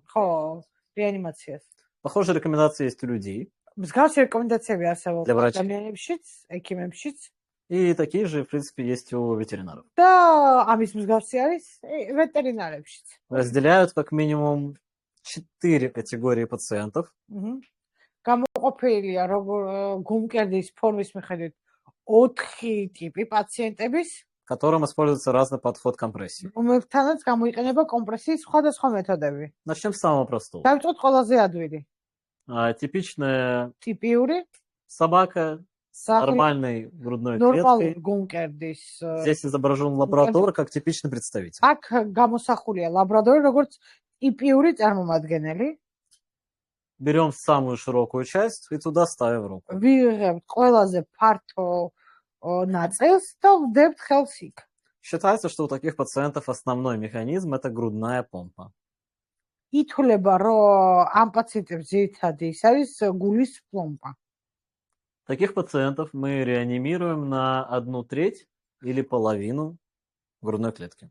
ხო, რეანიმაციას. Похожие рекомендации есть у людей. მსგავსი რეკომენდაციები არსებობს Для врачей. ადამიანებშიც, ექიმებშიც И такие же, в принципе, есть у ветеринаров. და ამის მსგავსი არის ვეტერინარებშიც. Разделяют как минимум 4 категории пациентов. გამოყოფილია როგორ გუმკერდის ფორმის მიხედვით 4 ტიპი პაციენტების, которым используется разный подход к компрессии. რომელთანაც გამოიყენება კომპრესიის სხვადასხვა მეთოდები. Начнем с самого простого. დავიწყოთ ყველაზე ადვილი. Типичная ტიპიური собака с სახელი нормальной грудной ნორმალური клеткой. გუმკერდის. Здесь изображен лабрадор как типичный представитель. აქ გამოსახულია ლაბრადორი როგორც ტიპიური წარმომადგენელი. Берем самую широкую часть и туда ставим руку. ვიღებთ ყველაზე ფართო ნაწილს და ვდებთ ხელს იქ. Считается, что у таких пациентов основной механизм – это грудная помпа. ითვლება, რომ ამ პაციენტებს ძირითადი ის არის გულის პომპა. Таких пациентов мы реанимируем на 1/3 или половину грудной клетки.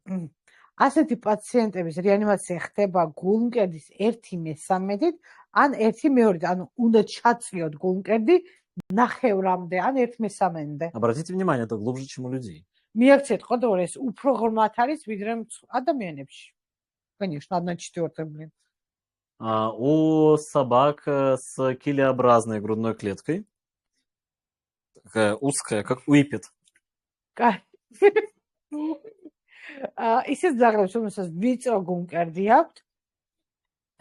ასეთი პაციენტების რეანიმაცია ხდება გულმკერდის 1/3-ით ან 1/2-ით, ანუ უნდა ჩაწვიოთ გულმკერდი ნახევრამდე ან 1/3-მდე. Обратите внимание, это глубже, чем у людей. მიაქციეთ ყოდორ ეს უფრო ღრმად არის ვიდრე ადამიანებში. Конечно, 1/4, блин. У собак с килеобразной грудной клеткой, такая узкая, как уипет, ისიც ძაღლებს, რომელსაც ვიწრო გულმკერდი აქვთ,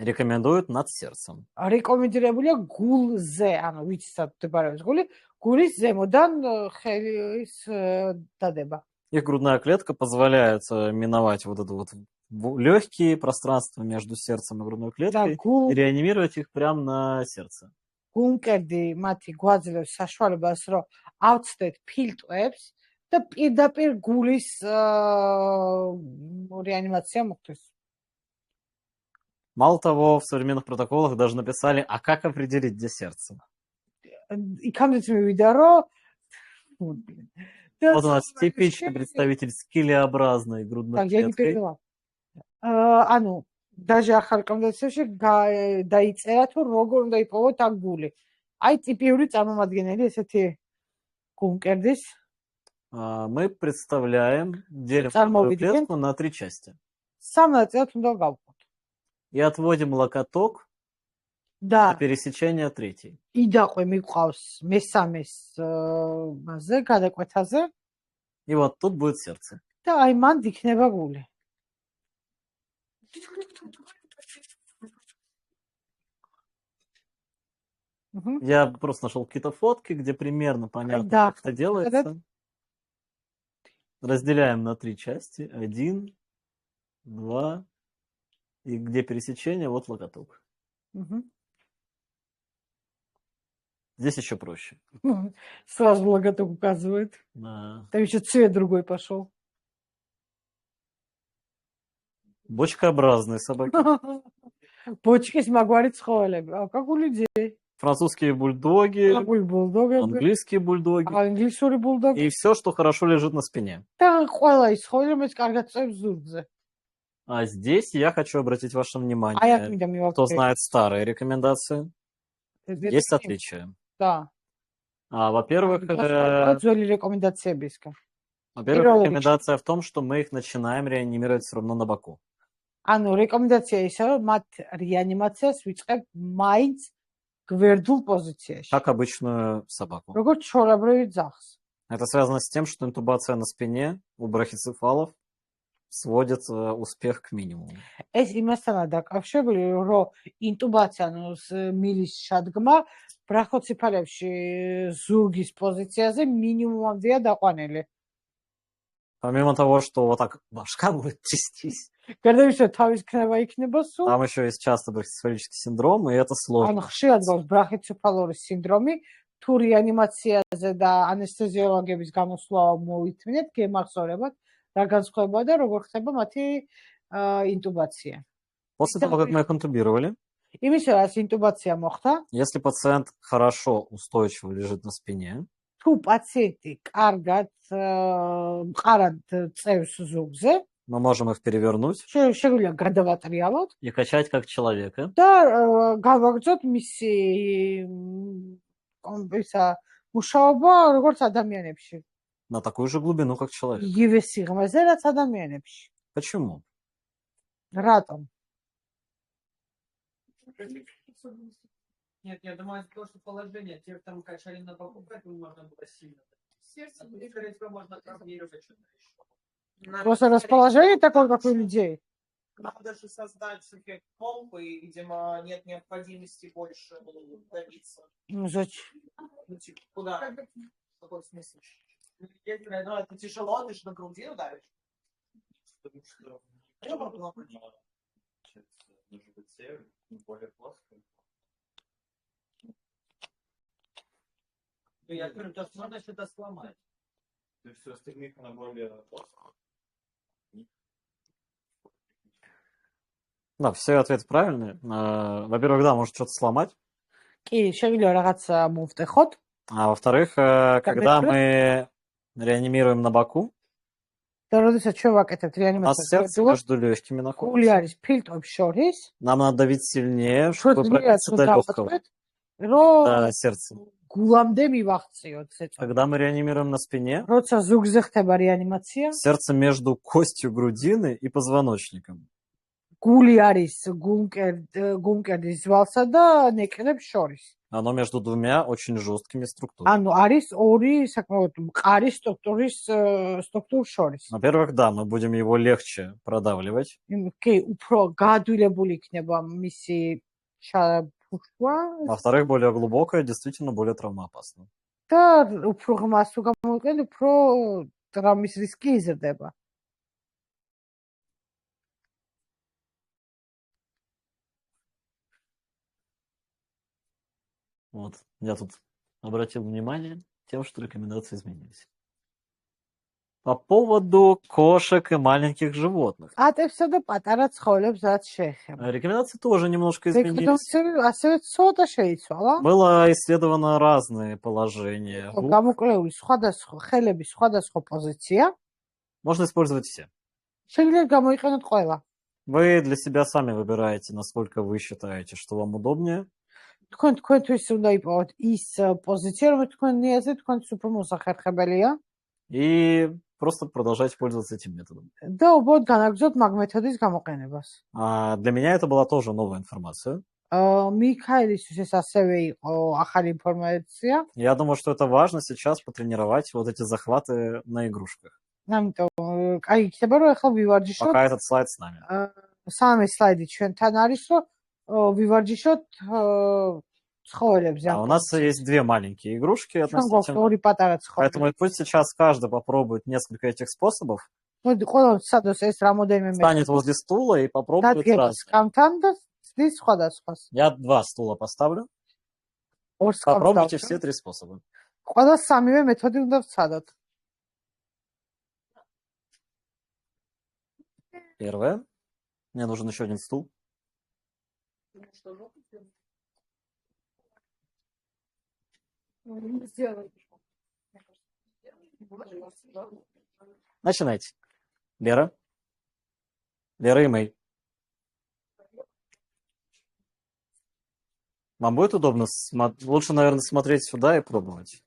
рекомендуют над сердцем. რეკომენდებულია გულზე, ანუ ვიცით მდებარეობს გული, გულის ზემოდან ხელის დადება. Их грудная клетка позволяет миновать вот это вот легкие пространства между сердцем и грудной და клеткой и реанимировать их прямо на сердце. გულმკერდი მათი გვაძლევს საშუალებას, რომ ავწდეთ ფილტვებს და პირდაპირ გულის რეანიმაცია მოხდეს. Мало того, в современных протоколах даже написали, а как определить, где сердце? იქამდეც მივიდა, რომ Вот у нас типичный представитель скелеобразной грудной клеткой. ანუ даже ახალ კონდიციაში დაიწერა თუ როგორ უნდა იპოვოთ აქ გული. აი ტიპიური წარმომადგენელი ესეთი გულმკერდის. Мы представляем, делим грудную клетку на 3 части. სამ ნაწილად უნდა გავყოთ. И отводим локоток და до пересечения 3. იდაყვე მიყვავს მესამეს მასზე, გადაკვეთაზე И вот тут будет сердце. და აი მანდ იქნება გული. Я просто нашел какие-то фотки, где примерно понятно, как это делается. Разделяем на 3 части. 1, 2. И где пересечение, вот локоток. Здесь еще проще. Сразу логоток указывает. Да. Там еще цвет другой пошел. Бочкообразные собаки. Бочки с магуари цхолеби. А как у людей? Французские бульдоги, английские бульдоги английский бульдог. И все, что хорошо лежит на спине. А здесь я хочу обратить ваше внимание, кто знает старые рекомендации. Есть отличия. Да. Во-первых, рекомендация в том, что мы их начинаем реанимировать все равно на боку. ანუ რეკომენდაცია ისაა, რომ მათ რეანიმაციას ვიწყებ მაინც გვერდულ პოზიციაში. Как обычную собаку. როგორც ჩვეულებრივი ძაღლს. Это связано с тем, что интубация на спине у брахицефалов сводит успех к минимуму. ეს იმასთანაა დაკავშირებული, რომ ინტუბაცია, ანუ მილის შადგმა ბრახოცეფალებში ზურგის позиციაზე მინიმუმამდეა დაყვანილი. Помимо того, что вот так башка будет трястись. გარდა თავის ქნება იქნება სულ. Там еще есть часто брахицефалический синдром, и это сложно. ანუ ხშირად გვაქვს ბრახიცეფალური სინდრომი, თუ რეანიმაციაზე და ანესთეზიოლოგების გამოსვლა მოვითმინეთ, გემახსოვრებათ რა განსხვავებაა და როგორ ხდება მათი ინტუბაცია. После того, как мы их интубировали, იმის რაც ინტუბაცია მოხდა, если пациент хорошо, устойчиво лежит на спине, თუ პაციენტი კარგად მყარად წევს ზურგზე, мы можем их перевернуть შეგვიძლია გადავატრიალოთ и качать как человека. და გავაგრძოთ მისი მუშაობა როგორც ადამიანებში. На такую же глубину, как человек. იგივე სიღრმეზე, რაც ადამიანებში. Почему? Рάτом. Нет, я думаю, это просто положение. Те, там качали на боку, поэтому можно было сильно. Сердце И, скорее всего, можно травмировать что-то еще. Просто расположение такое, как у людей. Надо же создать эффект помпы, и, видимо, нет необходимости больше давиться. Ну, зачем? Ну, типа, куда? В какой смысл? Если это тяжело, ты же на груди ударишь. Потому что на животе более плоская. Я говорю, то, что можно что-то сломать. То есть у остальных она более плоская. Да, все ответы правильные. Во-первых, да, может что-то сломать. კი, შეგვიძლია რაღაც მოვტეხოთ. А во-вторых, когда мы реанимируем на боку, და როდესაც ჩვენ ვაკეთებთ у нас сердце რეანიმაციას, между легкими გული находится. არის ფილტვებს შორის, Нам надо давить сильнее, ჩვენ чтобы ძლიერ пробиться до легкого, დავაწყოთ, რომ до сердца. გულამდე მივახციოთ ზეწოლა. Когда мы реанимируем на спине, როცა ზურგზე ხდება რეანიმაცია, сердце между костью грудины и позвоночником. გული არის გულმკერდის ძვალსა და ნეკრებს შორის. Оно между двумя очень жесткими структурами. ანუ არის ორი საკმაოდ მყარი სტრუქტურულ შორის. Во-первых, да, мы будем его легче продавливать. კი, უფრო გაადვილებული იქნება მისი ფუშვა Во-вторых, более глубокое, действительно более травмоопасно. და უფრო ღმას თუ გამოვიყენთ, უფრო ტრავმის რისკი იზრდება. Вот, я тут обратил внимание тем, что рекомендации изменились. По поводу кошек и маленьких животных. ატებსა და პატარა ცხოველებს რაც შეეხება. Рекомендации тоже немножко изменились. რეკომენდაციები ასევე ცოტა შეიცვალა. Было исследовано разные положения. გამოკვლეული სხვადასხვა ხელების სხვადასხვა პოზიცია. Можно использовать все. შეგიძლიათ გამოიყენოთ ყველა. Вы для себя сами выбираете, насколько вы считаете, что вам удобнее. თქვენთვის უნდა იპოვოთ ის პოზიცია, რომელიც თქვენ ниязет, თქვენთვის უფრო მოსახერხებელია. И просто продолжайте пользоваться этим методом. და უბრალოდ განაგრძოთ მაგ მეთოდის გამოყენებას. Для меня это была тоже новая информация. მიქაელისთვის ეს ასევე იყო ახალი ინფორმაცია. Я думаю, что это важно сейчас потренировать вот эти захваты на игрушках. ამიტომ კაი იქნება რომ ახლა ვივარჯიშოთ. Пока этот слайд с нами. სამი სლაიდი ჩვენთან არის, რომ ვივარჯიშოთ цხოველებზე. У нас есть две маленькие игрушки относительно. ორი პატარა ცხოველი. Поэтому пусть сейчас каждый попробует несколько этих способов. მოდი ყველას სადოს ეს რამოდენიმე Станет возле стула и попробует დადგება разные. სკამთან და ცდის სხვადასხვას. Я 2 стула поставлю. ორ სკამს Попробуйте დავწერთ. все 3 способа. ყველა სამივე მეთოდი უნდა ვცადოთ. Первое. Мне нужен еще один стул. Начинайте. Лера. Лера и Мэй. Вам будет удобно? Лучше, наверное, смотреть сюда и пробовать.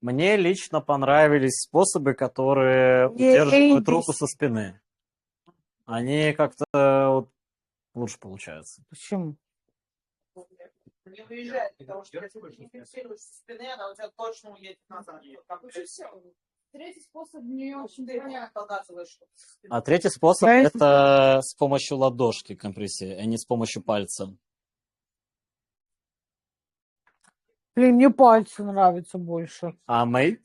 Мне лично понравились способы, которые удерживают руку со спины. Они как-то вот лучше получаются. Почему? Не уезжает, потому что если ты не фиксируешь со спины, она у тебя точно уедет назад. Уже все. Третий способ не очень понятен. Показываешь. А третий способ это с помощью ладошки компрессии, а не с помощью пальца. Блин, мне пальцы нравятся больше. А Мэй?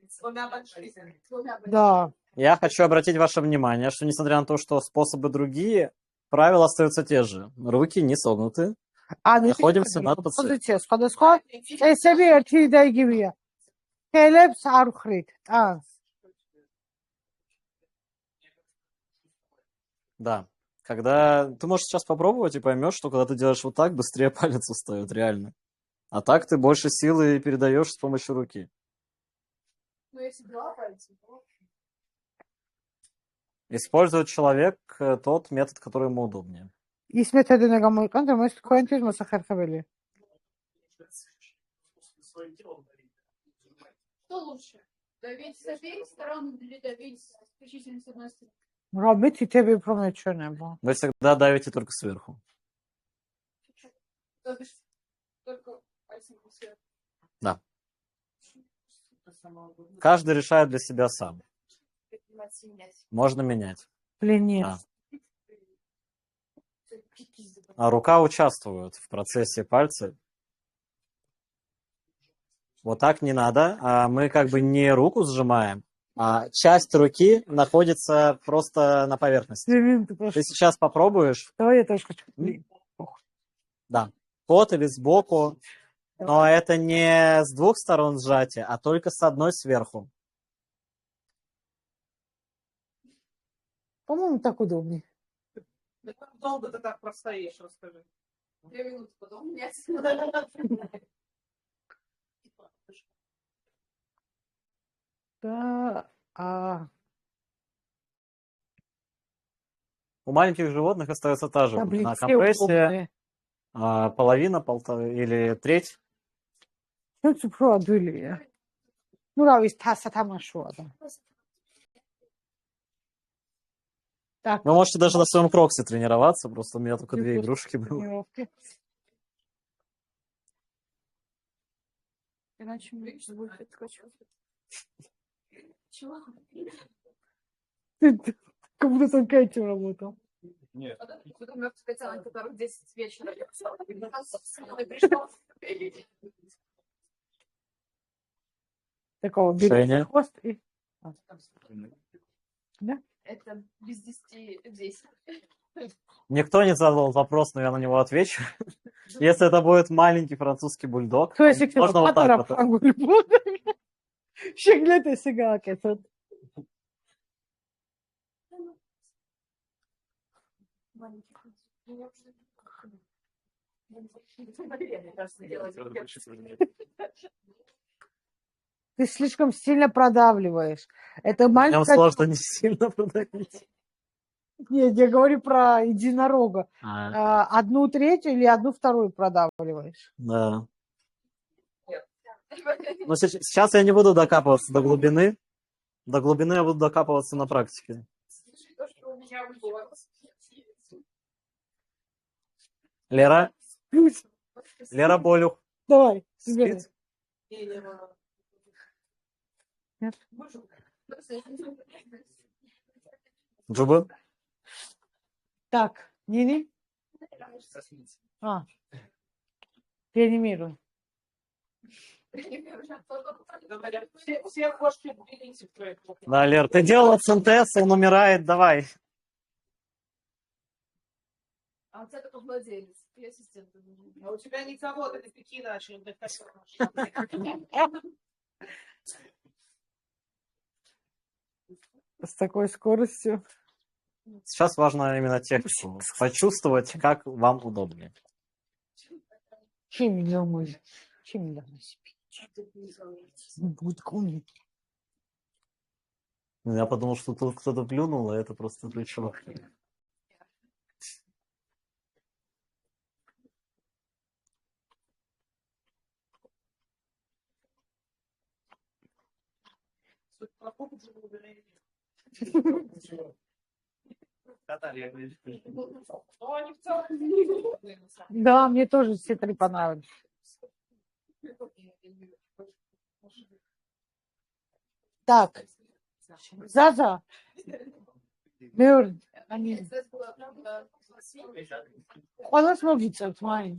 С двумя большими. Да. Я хочу обратить ваше внимание, что несмотря на то, что способы другие, правила остаются те же. Руки не согнуты. Находимся над ПЦ. სხვადასხვა წესები ერთი და იგივეა. ხელებს არ ვხრით. Да. Когда ты можешь сейчас попробовать и поймешь, что когда ты делаешь вот так, быстрее палец устает, реально. А так ты больше силы передаешь с помощью руки. Ну, если два пальца, то... Использует человек тот метод, который ему удобнее. ის მეთოდი უნდა გამოიყენოთ, რომელიც თქვენთვის მოსახერხებელია. Что лучше? Давить с обеих сторон или давить исключительно с одной стороны? Რა თითები უფრო მეჩვენება. Вы всегда давите только сверху. То бишь только пальцем сверху. Да. Каждый решает для себя сам. Можно менять. Блин, нет. А рука участвует в процессе пальца. Вот так не надо. Мы как бы не руку сжимаем, а часть руки находится просто на поверхности. Ты сейчас попробуешь. Давай я тоже хочу. Да. Под или сбоку. Но это не с двух сторон сжатия, а только с одной сверху. По-моему, так удобнее. Как долго ты так простоишь, расскажи. 2 минуты потом менять. Да. У маленьких животных остается та же компрессия. Половина, или треть. Тут უფრო ადვილია. Ну, რა ვიცი, თასათამაშოა და. Так, Вы можете даже на своем кроксе тренироваться, просто у меня только 2 Просто игрушки было. тренировки. Иначе мне будет отскочу. Чего? Ты как будто только этим работал. Нет. Потом я специально, который в 10 вечера пришел. Такого берешь Женя? хвост и... Это без 10 10. Никто не задал вопрос, но я на него отвечу. Если это будет маленький французский бульдог, Кто если можно вот так вот. Şeklete sigara Ты слишком сильно продавливаешь. Это В нем маленькая... сложно не сильно продавить. Нет, я говорю про единорога. А, 1/3 или 1/2 продавливаешь. да. Но сейчас я не буду докапываться до глубины. До глубины я буду докапываться на практике. То, что у меня было. Лера? Лера Болюх. Давай, собирай. Спит? Нет? Джуба? Так, Нини? Реанимируй. Все кошки в Тбилиси в проекте. Да, Лер, ты делала синтез, он умирает, давай. А у тебя только владелец и ассистент. А у тебя никого, ты Пекина начали отдыхать. С такой скоростью. Сейчас важно именно технику. Почувствовать, как вам удобнее. Чем домой? Чем домой спить? Будет куни. Я подумал, что тут кто-то плюнул, а это просто плечо. Ну, они в целом... Да, мне тоже все 3 понравились. Так, Заза. Мюр. Они... Она смотрит, смотри.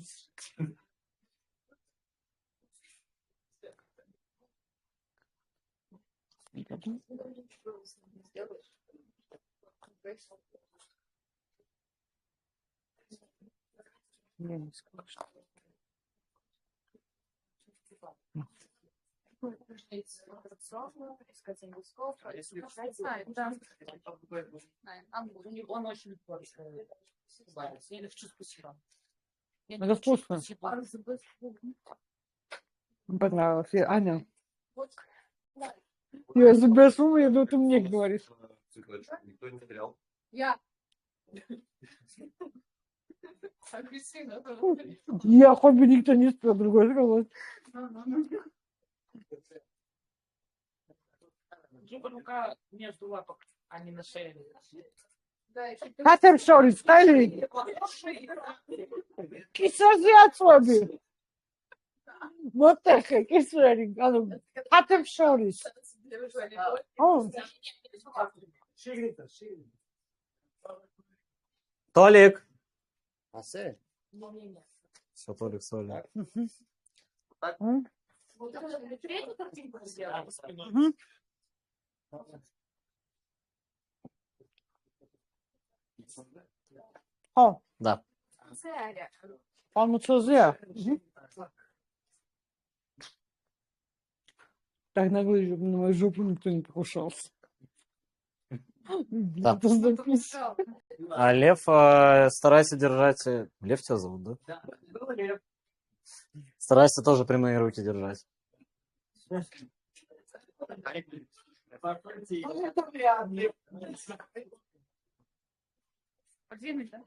Я не скажу. Он очень я хочу спасибо. Это вкусно. Мне понравилось. Аня. Я за сумму, я думаю, ты мне говоришь. Никто не потерял. Я. Агрессивно. Я хоть бы никто не спел, другой сказал. Зубы рука между лапок, а не на шее. Хатем шори, ставили. Кисозят соби. Вот так, кисори. Хатем шори. О, Толик! Все, Все, Толик, Соля. Третью картинку сделала. о, Да. он созя. Так на мою жопу никто не покушался. Да. Это запись. А Лев, старайся держать... Лев тебя зовут, да? Старайся тоже прямые руки держать. Подвинуть, да?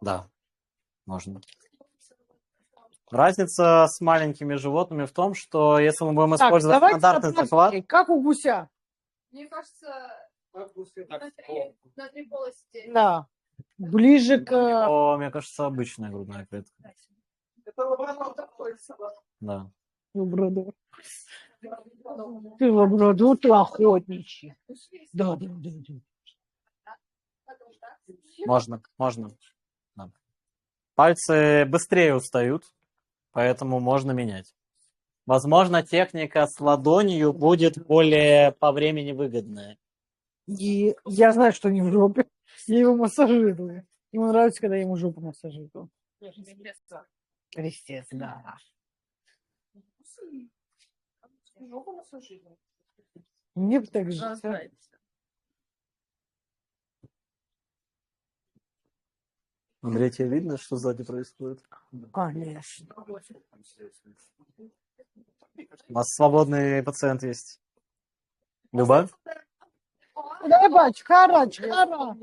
Да. Можно. Разница с маленькими животными в том, что если мы будем Так, использовать давайте стандартный на захват, практике. Как у гуся. Мне кажется, Как гуси, так на три полости. Да. Ближе к... то, мне кажется, обычная грудная клетка. Это лабрадор такой. Да. Лабрадор. Ты лабрадор, ты охотничий. Да, да, да, да. Можно. Да. Пальцы быстрее устают, поэтому можно менять. Возможно, техника с ладонью будет более по времени выгодная. И я знаю, что не в жопе. Я его массажирую. Ему нравится, когда я ему жопу массажирую. Крестец, да. Мне бы так жить. А? Андрей, тебе видно, что сзади происходит? Конечно. У нас свободный пациент есть. Люба? Дай, бачка, чхара.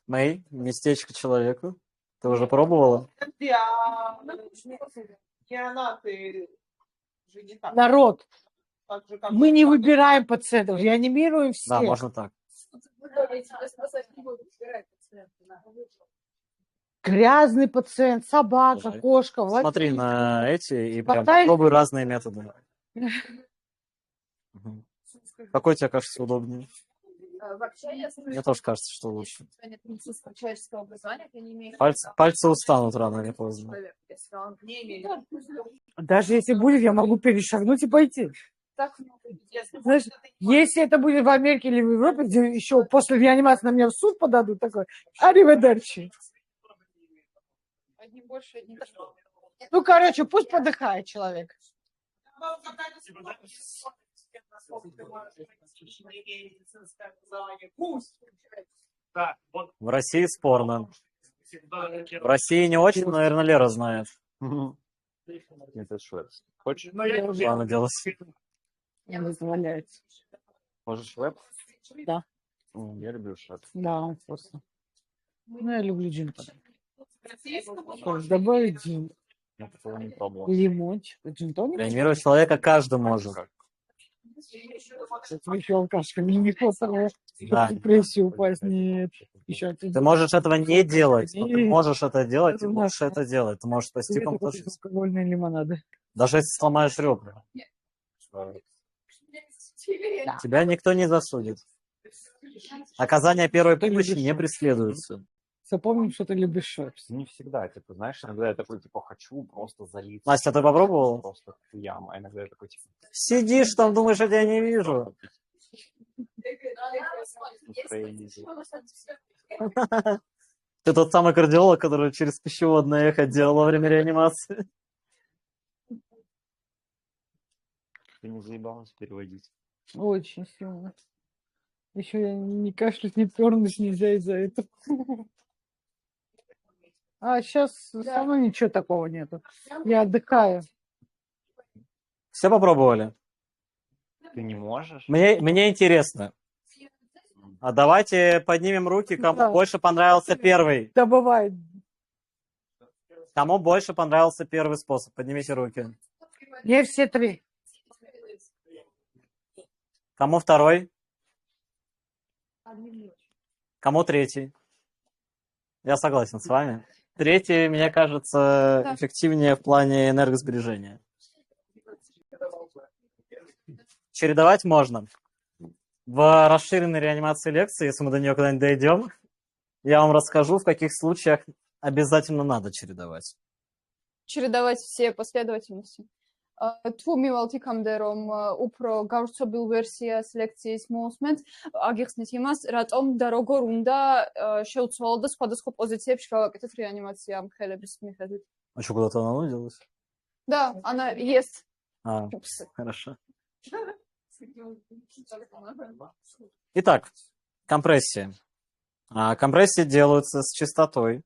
Мэй, местечко человеку. Ты уже пробовала? Неонаты же не так. Народ, Так же, как мы не выбираем пациентов, реанимируем всех. Да, можно так. Грязный пациент, собака, Слушай, кошка. Влад- Смотри на эти и прям Хватай. попробуй разные методы. Мгм. Какой тебе кажется удобнее? Вообще, я Мне тоже кажется, что лучше. у тебя нет медицинского человеческого образования, ты не имеешь... Пальцы устанут рано или поздно. Если он не имеет. Даже если будет, я могу перешагнуть и пойти. так... Знаешь, если это будет в Америке или в Европе, где еще после реанимации на меня в суд подадут, такой, ариведерчи. Одни больше, одни меньше. Ну, короче, пусть подыхает человек. В России спорно. В России не очень, но, наверное, Лера знает. Это Швепс. Хочешь? Что она делает? Не дозволяется. Можешь Швепс? Да. Я люблю Швепс. Да, просто. Ну, я люблю джин. Добавить джин. Я такого не пробовал. Лимончик. Джин тоник? Реанимировать человека каждый может. Это еще алкашка. Не хватало. Да. В депрессию упасть. Нет. Еще один. Ты можешь этого не делать, но ты Нет. можешь это делать, и Это лучше это делать. Ты можешь спасти Где ты кому-то купишь жизнь. алкогольные лимонады? Даже если сломаешь ребра. Тебя никто не засудит. Оказание первой помощи не преследуется. Запомним, что ты любишь швепс. Не всегда, типа, знаешь, иногда я такой, типа, хочу просто залиться. Настя, ты попробовала? Просто хуям, а иногда я такой, типа, Сидишь там, думаешь, я тебя не вижу. настроение. Ты тот самый кардиолог, который через пищеводное эхо делал во время реанимации. Ты не заебалась переводить? Очень сильно. Еще я не кашлять, не пернуть нельзя из-за этого. А сейчас со мной ничего такого нету. Я отдыхаю. Все попробовали? Ты не можешь? Мне интересно. А давайте поднимем руки, кому Да. больше понравился первый. Да бывает. Кому больше понравился первый способ? Поднимите руки. Мне все три. Кому второй? Кому третий? Я согласен с вами. Третий, мне кажется, эффективнее в плане энергосбережения. Чередовать можно. В расширенной реанимации лекции, если мы до нее когда-нибудь дойдем, я вам расскажу, в каких случаях обязательно надо чередовать. Чередовать все последовательности. თუ მივალთ იქამდე, რომ უფრო გავრცობილ ვერსიას ლექციის მოусმენთ, აგიხსნით იმას, რატომ და როგორ უნდა შევცვალოთ და სხვადასხვა პოზიციებში გავაკეთოთ რეანიმაცია ამ ხელების მიხედვით. А что, куда-то она нудилась? Да, она есть. А, хорошо. Итак, компрессия. Компрессии делаются с частотой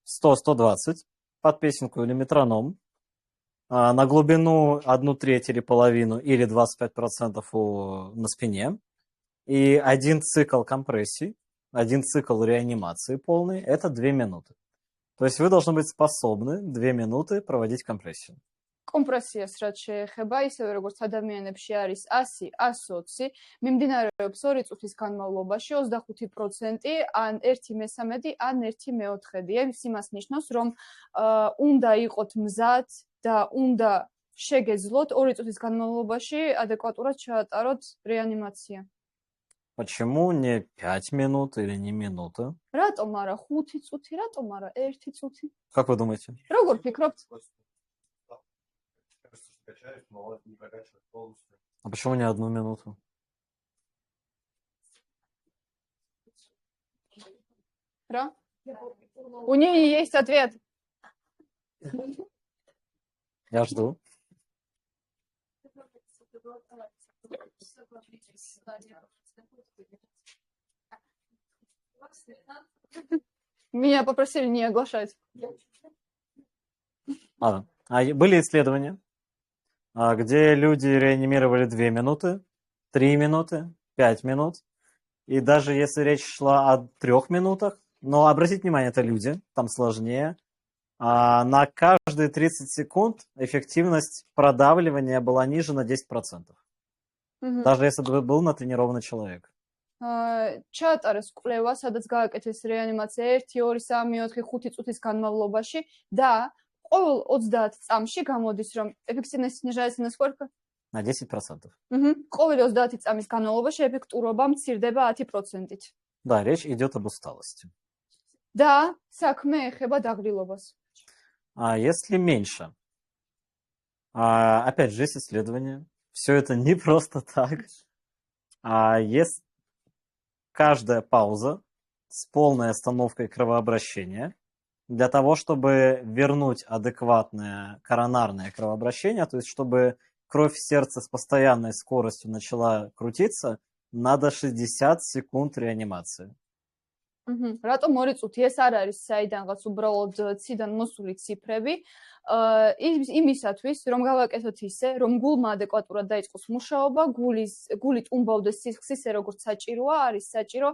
100-120 под песенку или метроном. на глубину 1/3 или половину, или 25% на спине. И один цикл компрессий, один цикл реанимации полный – это 2 минуты. То есть вы должны быть способны 2 минуты проводить компрессию. კომპრესიას რაც შეეხება, ისევე როგორც ადამიანებში არის 100, 120, მიმდინარეობს 2 წუთის განმავლობაში 25% ან 1/3, ან 1/4. ეს იმას ნიშნავს, რომ უნდა იყოთ მზად და უნდა შეგეძლოთ 2 წუთის განმავლობაში ადეკვატურად ჩაატაროთ რეანიმაცია. Почему не 5 минут или не минута? რატომ არა 5 წუთი, რატომ არა 1 წუთი? Как вы думаете? როგორ ფიქრობთ? А почему не 1 минуту? რა? У нее есть ответ. Я жду. Меня попросили не оглашать. Ладно. Были исследования, где люди реанимировали 2 минуты, 3 минуты, 5 минут. И даже если речь шла о 3 минутах, но обратите внимание, это люди, там сложнее, на каждые 30 секунд эффективность продавливания была ниже на 10%. Даже если бы был натренированный человек. ჩაატარეს კვლევა, სადაც გააკეთეს რეანიმაცია 1, 2, 3, 4, 5 წუთის განმავლობაში და ყოველ 30 წამში გამოდის, რომ эффективность снижается на сколько? На 10%. ყოველი 30 წამის განმავლობაში ეფექტურობა მცირდება 10%-ით. Да, речь идет об усталости. და საქმე ეხება დაღლილობას. А если меньше? Опять же, есть исследования. Все это не просто так. Есть каждая пауза с полной остановкой кровообращения для того, чтобы вернуть адекватное коронарное кровообращение, то есть чтобы кровь в сердце с постоянной скоростью начала крутиться, надо 60 секунд реанимации. რატომ 2 წუთი? ეს არ არის საიდანღაც უბრალოდ ციდან მოსული ციფრები. იმისათვის, რომ გავაკეთოთ ისე, რომ გულმა ადეკვატურად დაიწყოს მუშაობა, გულით უმბავდეს სისხლს ისე, როგორც საჭიროა, არის საჭირო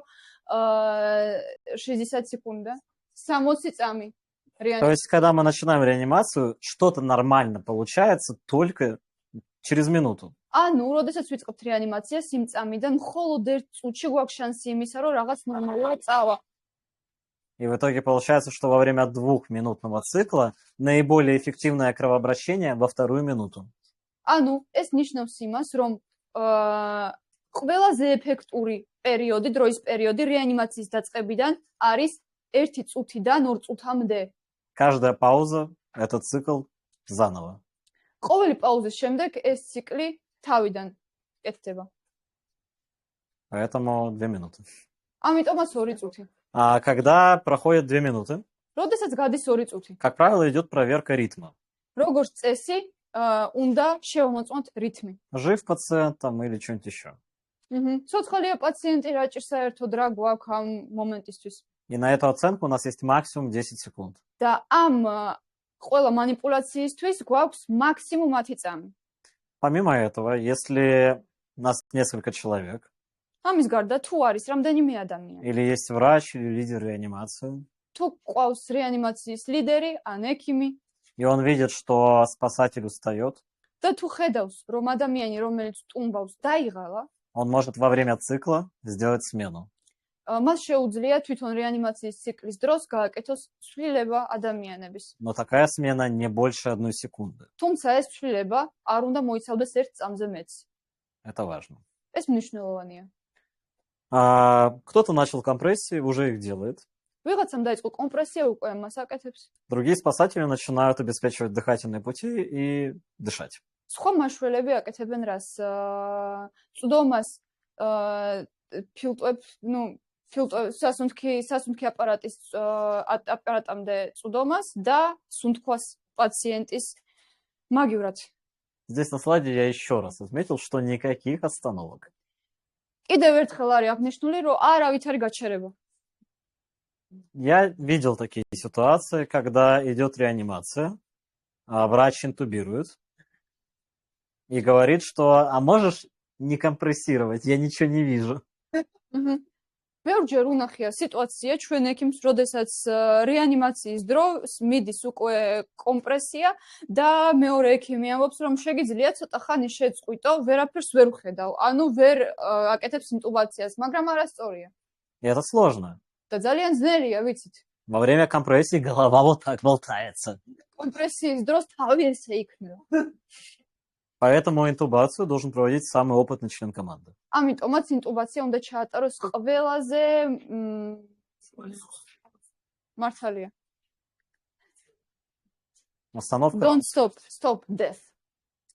60 секунд, 60 წამი. То есть, когда мы начинаем реанимацию, что-то нормально получается только через минуту. ანუ, როდესაც ვიწყებთ რეანიმაციას იმ წამიდან, მხოლოდ 1 წუთში გვაქვს შანსი იმისა, რომ რაღაც ნორმალურად წავა. И в итоге получается, что во время 2-минутного цикла наиболее эффективное кровообращение во 2 минуту. ანუ, ეს ნიშნავს იმას, რომ ყველაზე ეფექტური პერიოდი, დროის პერიოდი რეანიმაციის დაწყებიდან არის 1 წუთიდან 2 წუთამდე. Каждая пауза – это цикл заново. ყოველი პაუზის შემდეგ ეს ციკლი თავიდან კეთდება. Поэтому 2 минуты. ამიტომაც 2 წუთი. А когда проходит 2 минуты, როდესაც გადის 2 წუთი? как правило, идет проверка ритма. როგორც წესი, უნდა შევამოწმოთ რითმი. Жив пациент там или что-нибудь еще. ცოცხალია პაციენტი, რა ჭირს საერთოდ რა გვაქვს ამ მომენტისთვის. И на эту оценку у нас есть максимум 10 секунд. და ამ ყველა манипуляციისთვის გვაქვს მაქსიმუმ 10 წამი. Помимо этого, если нас несколько человек, ამის გარდა, თუ არის რამდენიმე ადამიანი, или есть врач, или лидер реанимации, თუ ყავს რეანიმაციის ლიდერი ან ექიმი, и он видит, что спасатель устает, და თუ ხედავს, რომ ადამიანი, რომელიც ტუმბავს, დაიღალა, он может во время цикла сделать смену. მას შეუძლია თვითონ რეანიმაციის цикლის დროს გააკეთოს ცვლილება ადამიანების. Но такая смена не больше 1 секунды. თუმცა ეს ცვლილება არ უნდა მოიცავდეს 1 წამზე მეც. Это важно. ეს მნიშვნელოვანია. Кто-то начал компрессии, уже их делает. ვიღაცამ დაიწყო კომპრესია, უკვე მას აკეთებს. Другие спасатели начинают обеспечивать дыхательные пути и дышать. სხვა მაშველები აკეთებენ რას? წვდომას სასუნთქი აპარატამდე წვდომას და სუნთქვას პაციენტის მაგივრად. Здесь на слайде я еще раз отметил, что никаких остановок. კიდევ ერთხელ არის აღნიშნული, რომ არავით არ გაჩერება. Я видел такие ситуации, когда идет реанимация, врач интубирует и говорит, что «а можешь не компрессировать, я ничего не вижу». Mhm. ბევრჯერ უნახია სიტუაცია ჩვენ ექიმს, როდესაც რეანიმაციის დროს მიდის უკვე კომპრესია და მეორე ექიმი ამბობს, რომ შეგიძლია ცოტა ხანი შეწყვიტო, ვერაფერს ვერ ვხედავ, ანუ ვერ აკეთებს ინტუბაციას, მაგრამ არასწორია. И это сложно. და ძალიან ძნელია, ვიცით. Во время компрессии голова вот так болтается. კომპრესიის დროს თავი ესე იქნება. Поэтому интубацию должен проводить самый опытный член команды. ამიტომაც ინტუბაცია უნდა ჩაატაროს ყველაზე მართალია. Остановка. Don't stop death.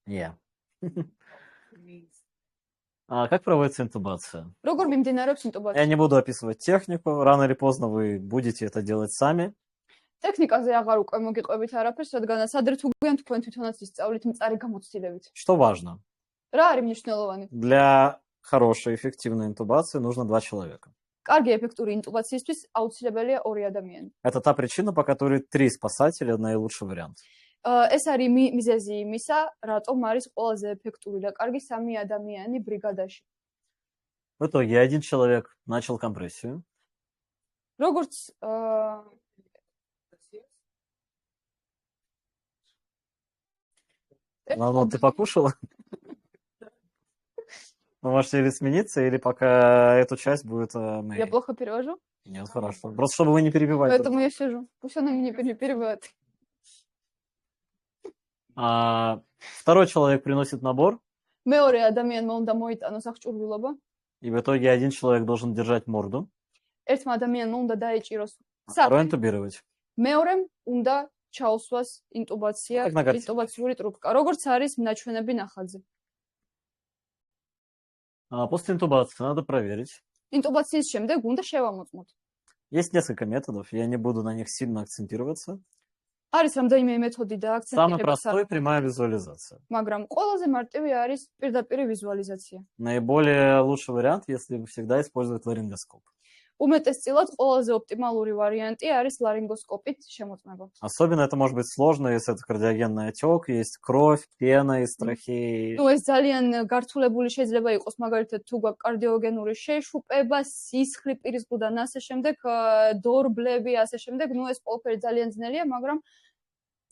Yeah. Как проводится интубация? როგორ მიმდინარეობს Я ინტუბაცია? не буду описывать технику. Рано или поздно вы будете это делать сами. ტექნიკაზე აღარ უკვე მოგიყვებით არაფერს, რადგანაც ადრე თუ გვიან თქვენ თვითონაც ისწავლით მწარი გამოცდილებით. Что важно? რა არის მნიშვნელოვანი? Для хорошей, эффективной интубации нужно 2 человека. კარგი ეფექტური ინტუბაციისთვის აუცილებელია 2 ადამიანი. Это та причина, по которой 3 спасателя наилучший вариант. ეს არის მიზეზი იმისა, რატომ არის ყველაზე ეფექტური და კარგი 3 ადამიანი ბრიგადაში. В итоге 1 человек начал компрессию. როგორც Ну, ты покушала? Вы можете или смениться, или пока эту часть будет я Мэри. плохо перевожу, Нет, хорошо. Просто чтобы вы не перебивали. поэтому я сижу. Пусть она меня не перебивает. Второй человек приносит набор, მეორე ადამიანმა უნდა მოიტანოს აღჭურვილობა. и в итоге 1 человек должен держать морду, ერთმა ადამიანმა უნდა დაეჭიროს а второй საფი. интубировать. მეორემ უნდა ჩაუსვას ინტუბაცია, ეგ მაგარია. ინტუბაციური ტრუბკა, როგორც არის ნაჩვენები ნახატზე. После интубации надо проверить. ინტუბაციის შემდეგ უნდა შევამოწმოთ. Есть несколько методов, я не буду на них сильно акцентироваться. არის რამდენიმე მეთოდი და Самый აქცენტირება простой – прямая визуализация. მაგრამ ყველაზე მარტივი არის პირდაპირი ვიზუალიზაცია. Наиболее лучший вариант, если всегда использовать ларингоскоп. უმეტესწილად ყველაზე ოპტიმალური ვარიანტი არის ლარინგოსკოპით შემოწმება. Особенно это может быть сложно, если это кардиогенный отек, есть кровь, пена из трахеи. ნუ ეს ძალიან გართულებული შეიძლება იყოს, მაგალითად თუ გვაქვს კარდიოგენური შეშუპება, სისხლი პირის გუდან, ასე შემდეგ, დორბლები, ასე შემდეგ, ნუ ეს ყველაფერი ძალიან ძნელია, მაგრამ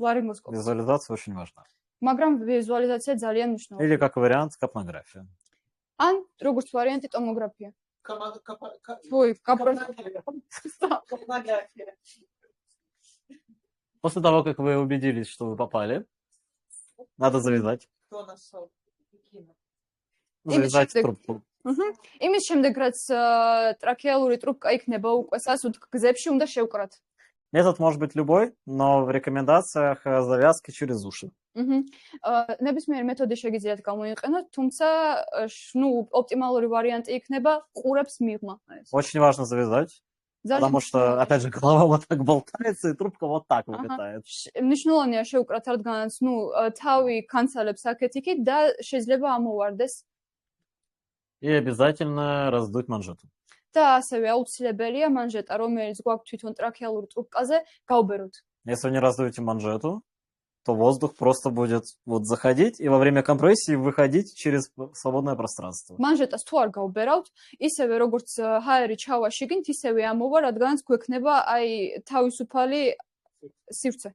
ლარინგოსკოპი. Визуализация очень важна. მაგრამ ვიზუალიზაცია ძალიან მნიშვნელოვანია. Или как вариант капнография. ან როგორც ვარიანტი ტომოგრაფია. Ой, Порнография. После того, как вы убедились, что вы попали, надо завязать. Кто нашел? Завязать Имидж трубку. იმის შემდეგ, რაც ტრაქეალური ტრუბკა იქნება უკვე სასუთ გზებში, უნდა შევკრათ. Метод может быть любой, но в рекомендациях завязки через уши. ნებისმიერი მეთოდი შეგიძლიათ გამოიყენოთ, თუმცა ნუ ოპტიმალური ვარიანტი იქნება ყურებს მიღმა. Очень важно завязать, потому что, опять же, голова вот так болтается, и трубка вот так вылетает. მნიშვნელოვანია შევკრათ, რადგანაც ნუ თავი კანცალებს აქეთ-იქით და შეიძლება ამოვარდეს. И обязательно раздуть манжету. და ასევე აუცილებელია манжета, რომელიც გვაქვს თვითონ ტრაქეალურ ტრუბკაზე, გავბეროთ. Если вы не раздуете манжету, то воздух просто будет вот заходить и во время компрессии выходить через свободное пространство. манжетას თუ არ გავბერავთ, ისევე როგორც ჰაერი ჩავაშიგნით, ისევე ამოვა, რადგანაც გვექნება აი თავისუფალი სივრცე.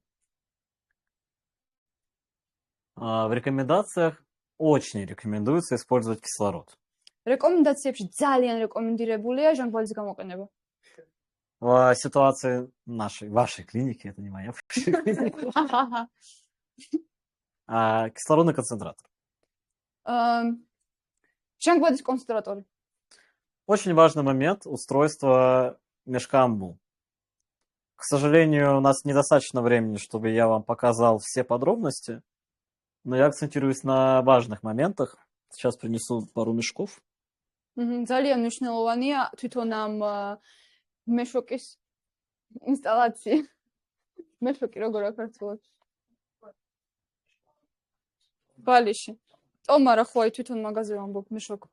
В рекомендациях очень рекомендуется использовать кислород. რეკომენდაციებში ძალიან რეკომენდირებულია ჟანგბალის გამოყენება. В ситуации вашей клиники, это не моя клиника, кислородный концентратор. ჟანგბადის კონცენტრატორი. Очень важный момент устройства мешка амбул. К сожалению, у нас недостаточно времени, чтобы я вам показал все подробности, но я акцентируюсь на важных моментах. Сейчас принесу пару мешков. ძალიან მნიშვნელოვანია თვითონ ამ მეშოკის ინსტალაცია. მეშოკი როგორ აკეთებთ? ბალიში. ტომარა ხო აი თვითონ მაღაზია ამბობ მეშოკ.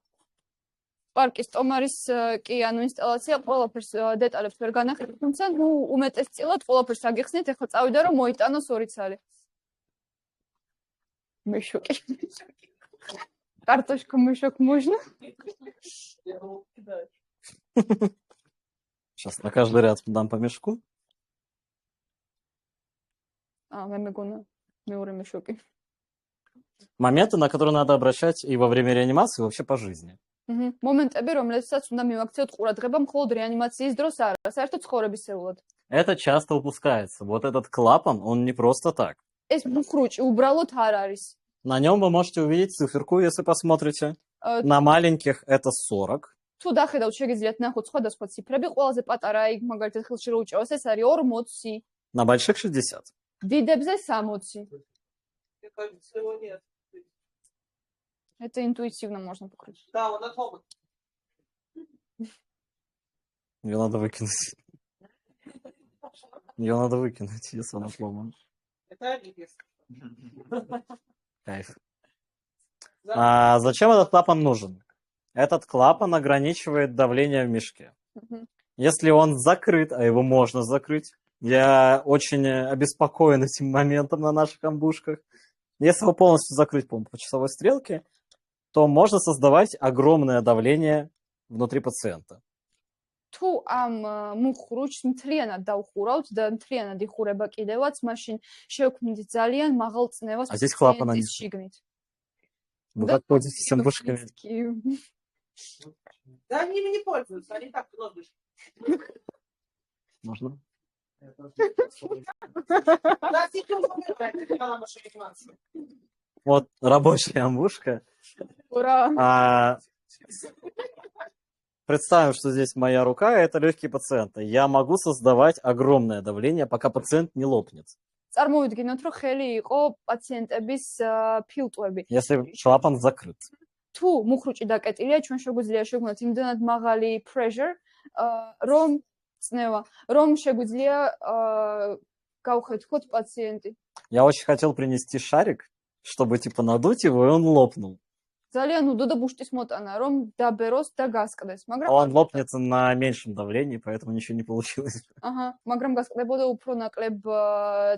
პარკის ტომარის კი ანუ ინსტალაცია ყველაფერს დეტალებს ვერ განახილეთ, თუმცა ნუ უმეტესწილად ყველაფერს აგიხსნით, ეხლა წავიდა რომ მოიტანოს 2 ცალი. мешок. Картошку мешок можно? Сейчас на каждый ряд дам по мешку. მე მეგონა მეორე მეშოკი. Моменты, на которые надо обращать и во время реанимации, и вообще по жизни. მომენტები, რომლებსაც უნდა მივაქციოთ ყურადღება მხოლოდ რეანიმაციის დროს არა, საერთოდ ცხოვრებისეულად. Это часто упускается. Вот этот клапан, он не просто так. ეს მუხრუჭი უბრალოდ არ არის. На нем вы можете увидеть циферку, если посмотрите. На маленьких это 40. თუ დახედავთ, შეგიძლიათ нахოთ სხვადასხვა ციფრები, ყველაზე პატარა იქ მაგალითად ხელში რო უჭეროს, ეს არის 40. На больших 60. დიდებზე 60. Мне кажется, его нет. Это интуитивно можно покрыть. Да, он отломан. Ее надо выкинуть. Ее надо выкинуть, если он отломан. Это Алибис. Кайф. Зачем этот клапан нужен? Этот клапан ограничивает давление в мешке. Если он закрыт, а его можно закрыть, я очень обеспокоен этим моментом на наших амбушках. Если его полностью закрыть по часовой стрелке, то можно создавать огромное давление внутри пациента. თუ ამ მუხრუჭს მთლიანად დავხურავთ და მთლიანად იხურება კიდევაც, მაშინ შევქმნით ძალიან მაღალ წნევას А здесь клапана нет. შიგნით. Вы как пользуетесь амбушками? Да, они ими не пользуются, они так лодыш. Можно? Да, сейчас умирает, когда на машине реанимации. Вот рабочая амбушка. Ура! Представим, что здесь моя рука, это легкие пациента. Я могу создавать огромное давление, пока пациент не лопнет. წარმოვიდგინოთ, რომ ხელი იყო პაციენტების ფილტვები. Если клапан закрыт. თუ მუხრუჭი დაკეტილია, ჩვენ შეგვიძლია შევქმნათ იმდენად მაღალი pressure, რომ წნევა, რომ შეგვიძლია გავხეთქოთ პაციენტი. Я очень хотел принести шарик, чтобы типа надуть его, и он лопнул. ძალიან უდოდა ბუშტის მოტანა, რომ დაბეროს და გასკდეს, მაგრამ Он лопнется на меньшем давлении, поэтому ничего не получилось. აჰა, მაგრამ გასკდებოდა უფრო ნაკლებ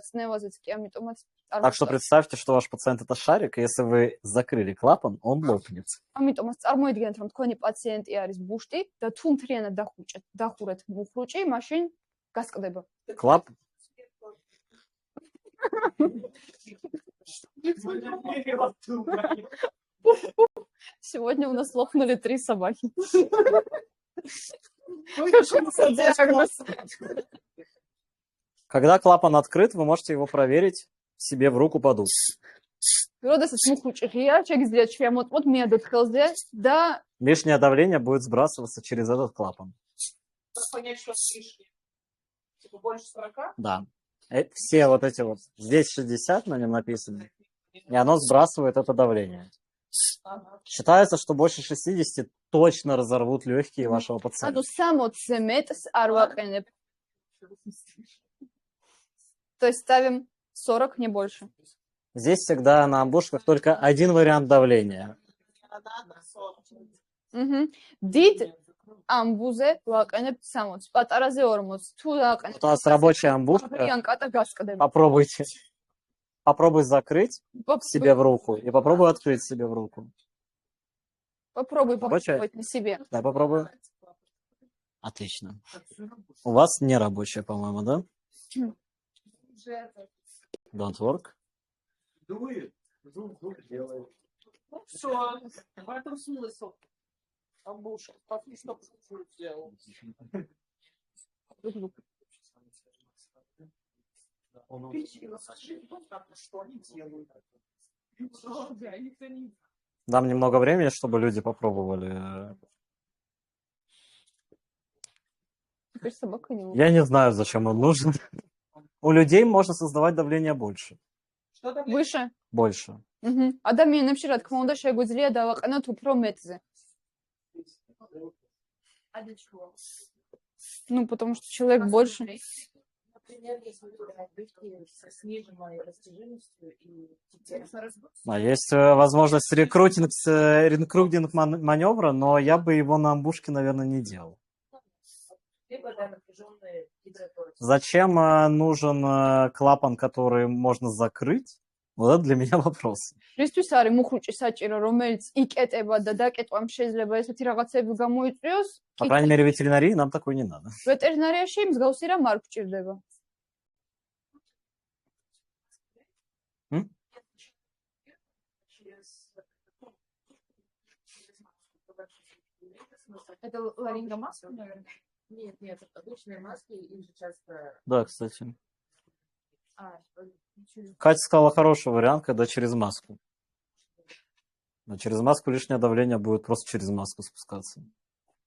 წნევაზეც კი, ამიტომაც Так что представьте, что ваш пациент это шарик, и если вы закрыли клапан, он лопнет. ამიტომაც წარმოიდგინეთ, რომ თქვენი პაციენტი არის ბუშტი და თუ მთლიანად დახურეთ მუხრუჭი, მაშინ გასკდება. Клап... Сегодня у нас лопнули 3 собаки. Когда клапан открыт, вы можете его проверить себе в руку подуть. როდესაც მუხრუჭი ღია, შეგიძლიათ შემოწმოთ მიადოთ ხელზე და Лишнее давление будет сбрасываться через этот клапан. Как понять, что лишнее? Типа больше 40? Да. Все вот эти вот, здесь 60 на нем написано, и оно сбрасывает это давление. Ага. Считается, что больше 60 точно разорвут легкие вашего ანუ пациента. 60-ზე მეტს არ ვაყენებ. То есть ставим 40, не больше. Здесь всегда на амбушках только один вариант давления. დიდ ამბუზე ვაყენებ 60, პატარაზე 40. თუ У ვაყენებ нас рабочая амбушка. კატა გასკდება. Попробуйте. Попробуй закрыть себе в руку и попробуй открыть себе в руку. Попробуй Рабочая? попробовать на себе. Дай попробую. Отлично. У вас не рабочая, по-моему, да? Don't work. Дует, звук делает. Ну все, в этом смысл. Амбушка, пошли, что сделал. Причина, что они делают. Да, никто не... Дам немного времени, чтобы люди попробовали. Теперь собака не Я не знаю, зачем он нужен. У людей можно создавать давление больше. Что там? Выше? Больше. ადამიანებში რა თქმა უნდა შეგვიძლია დავაყენოთ უფრო მეტზე. А для чего? Ну, потому что человек больше. Например, если выбирать легкие со сниженной растяжимостью и А есть возможность рекрутинг маневра, но я бы его на амбушке, наверное, не делал. либо да, напряженные гидроторы. Зачем нужен клапан, который можно закрыть? Вот это для меня вопрос. რისთვის არის მუხრუჭი საჭირო, რომელიც იკეტება და დაკეტვამ შეიძლება ესეთი რაღაცები გამოიწვიოს? По крайней мере, в ветеринарии нам такой не надо. ვეტერინარიაში მსგავსი რამ არ გვჭირდება. Это ларингомаска, наверное? Нет, это обычные маски, их же часто... Да, кстати. Через... Катя сказала хороший вариант, когда через маску. Но через маску лишнее давление будет просто через маску спускаться.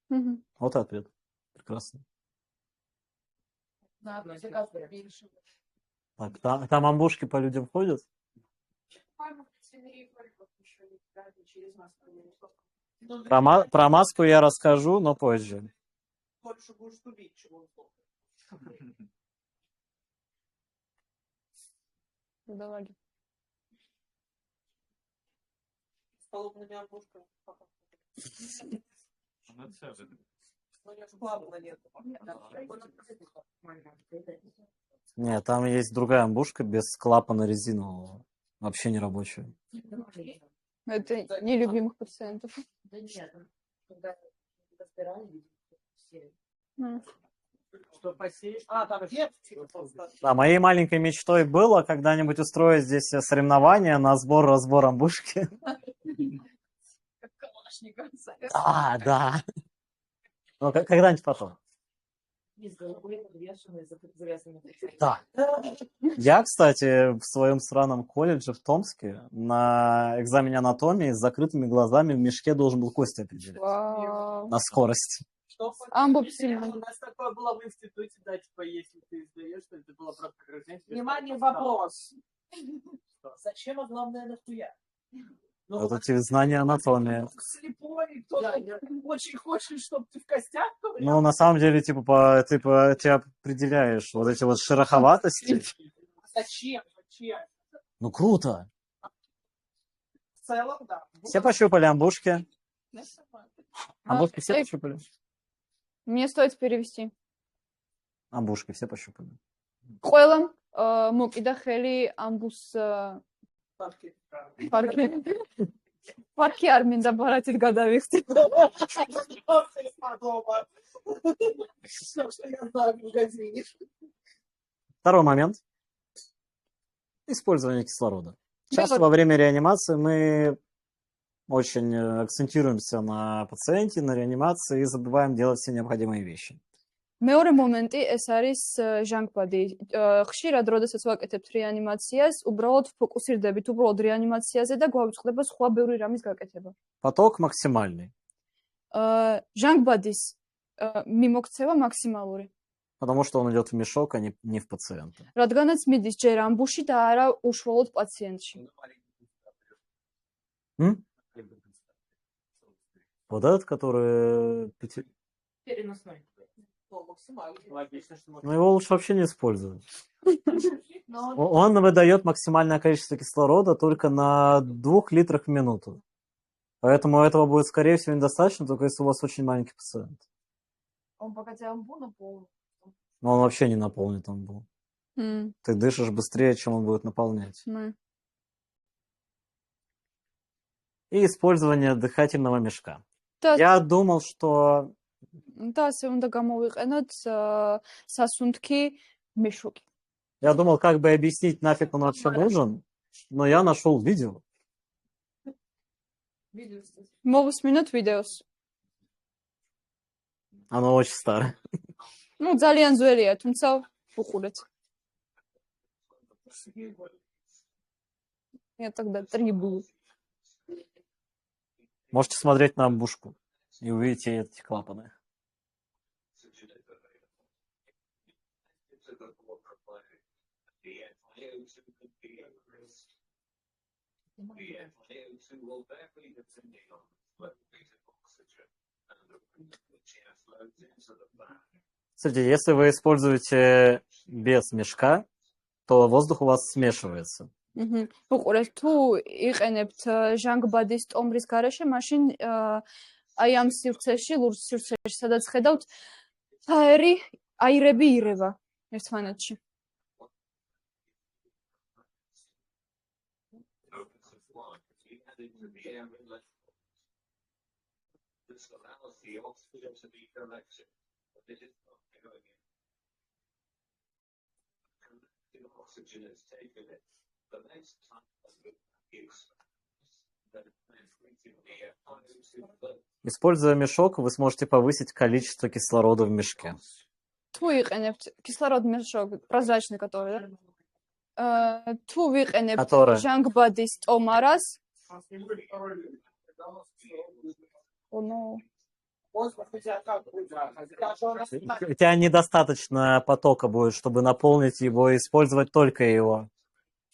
Мгм. Вот и ответ. Прекрасно. Да, аппликация меньше. Так, там амбушки по людям ходят? Про маску я расскажу, но позже. Больше будешь тубить, чего он слушает. Давай. С холодными обушками. Ну, я же плавно нет. Нет, там есть другая амбушка без клапана резинового. Вообще не рабочая. Это нелюбимых пациентов. Да нет, когда разбирали, все. Что посеешь? А, там вверх типа просто. Да, моей маленькой мечтой было когда-нибудь устроить здесь соревнования на сбор-разбор амбушки. Как калашников. Да. Ну, когда-нибудь потом. Из головы подвешенные, завязанные. Да. Я, кстати, в своем сраном колледже в Томске на экзамене анатомии с закрытыми глазами в мешке должен был кости определять. Вау. На скорость. Что Амбопсильно. У нас такое было в институте, да, типа, если ты сдаешь, то это было просто упражнение. Внимание, вопрос. Зачем, а главное, нахуя? Ну, Вот эти знания анатомии. слепой, кто-то очень хочет, чтобы ты в костях ковырял. Ну, на самом деле, ты определяешь вот эти вот шероховатости. Зачем? Ну, круто. В целом, да. Все пощупали амбушки. Амбушки все пощупали? Мне стоит перевести. Амбушки все пощупали. ყველამ მოკიდა ხელი ამბუს პარკი არ მინდა ბარათით გადავიხდი. Все, что я знаю в магазине. Второй момент. Использование кислорода. Часто во время реанимации мы очень акцентируемся на пациенте, на реанимации и забываем делать все необходимые вещи. მეორე მომენტი ეს არის ჟანგბადი. ხშირად როდესაც ვაკეთებთ რეანიმაციას, უბრალოდ ფოკუსირდებით უბრალოდ რეანიმაციაზე და გვაუწყდება სხვა ბევრი რამის გაკეთება. Поток максимальный. ჟანგბადის მიმოქცევა მაქსიმალური. Потому что он идет в мешок, а не в пациента. რადგანაც მიდის ჯერ ამბუში და არა უშუალოდ пациентში. Вот этот, который... Переносной. Логично, что Ну, его лучше вообще не использовать. Но Он выдает максимальное количество кислорода только на 2 литрах в минуту. Поэтому этого будет, скорее всего, недостаточно, только если у вас очень маленький пациент. он пока тебя амбу наполнил. Но он вообще не наполнит амбу. Ты дышишь быстрее, чем он будет наполнять. И использование дыхательного мешка. Я думал, что... და ასე უნდა გამოვიყენოთ სასუნთქი მешуки. Я думал, как бы объяснить, нафиг он вообще нужен, но я нашел видео. მოვусმინოთ ვიდეოს. Оно очень старое. Ну, ძალიან ძველია, თუმცა უყურეთ. Я тогда требую. Можете смотреть на амбушку и увидите эти клапаны. Кстати, если вы используете без мешка, то воздух у вас смешивается. უყურეთ, თუ იყენებთ ჟანგბადის ტომბრის გარეშე, მაშინ აი ამ სივრცეში, ლურჯ სივრცეში, სადაც ხედავთ, აირები ირება ერთმანეთში. Используя мешок, вы сможете повысить количество кислорода в мешке. თუ იყენებთ кислород мешок прозрачный который, да? თუ ვიყენებთ Который. ჟანგბადის ტომარას, ну, Воздух у тебя как будет? Даже он У тебя недостаточно потока будет, чтобы наполнить его и использовать только его.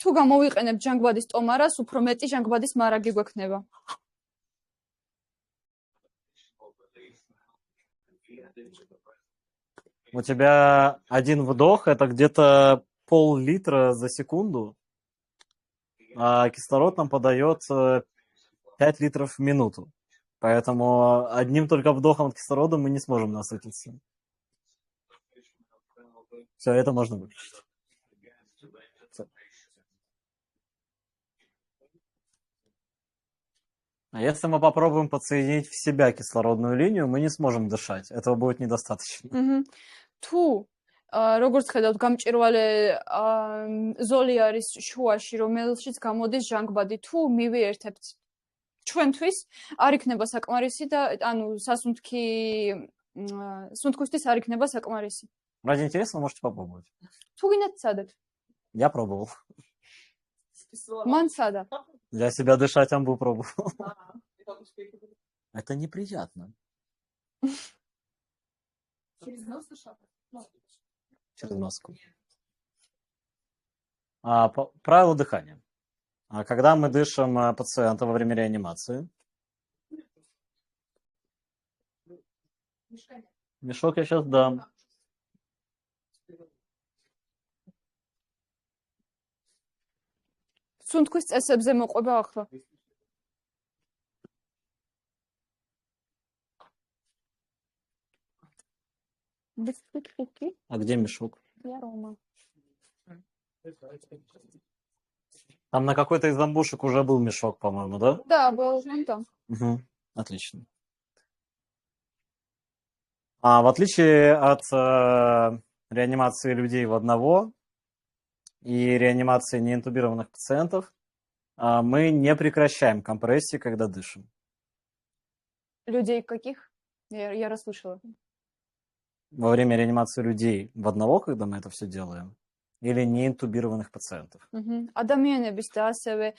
თუ გამოვიყენებთ ჟანგბადის ტომარას, უფრო მეტი ჟანგბადის მარაგი გვექნება. У тебя один вдох – это где-то пол-литра за секунду, а кислород нам подает 5 литров в минуту. Поэтому одним только вдохом от кислорода мы не сможем насытиться. Все, это можно выключить. Всё. А если мы попробуем подсоединить в себя кислородную линию, мы не сможем дышать. Этого будет недостаточно. Mhm. თუ როგორც ხედავთ, გამჭვირვალე ზოლი არის შუაში, რომელშიც გამოდის ჟანგბადი. თუ მივიერთებთ ჩვენთვის, არ იქნება საკმარისი და ანუ სუნთქვისთვის არ იქნება საკმარისი. Ради интереса вы можете попробовать. თუ გინდათ სადად? Я пробовал. მან სადა? Для себя дышать амбу пробовал. Это неприятно. Через нос дышал? Через носку. Правило дыхания. Когда мы дышим пациента во время реанимации, мешок я сейчас дам. სუნთქვის წესებზე მოყვება ახლა. А где мешок? Я Рома. Там на какой-то из амбушек уже был мешок, по-моему, да? Да, был вон там. Угу. Отлично. В отличие от реанимации людей в одного и реанимации неинтубированных пациентов, мы не прекращаем компрессии, когда дышим. Людей каких? Я расслышала. Во время реанимации людей в одного, когда мы это все делаем, или неинтубированных пациентов. ადამიანების და ასევე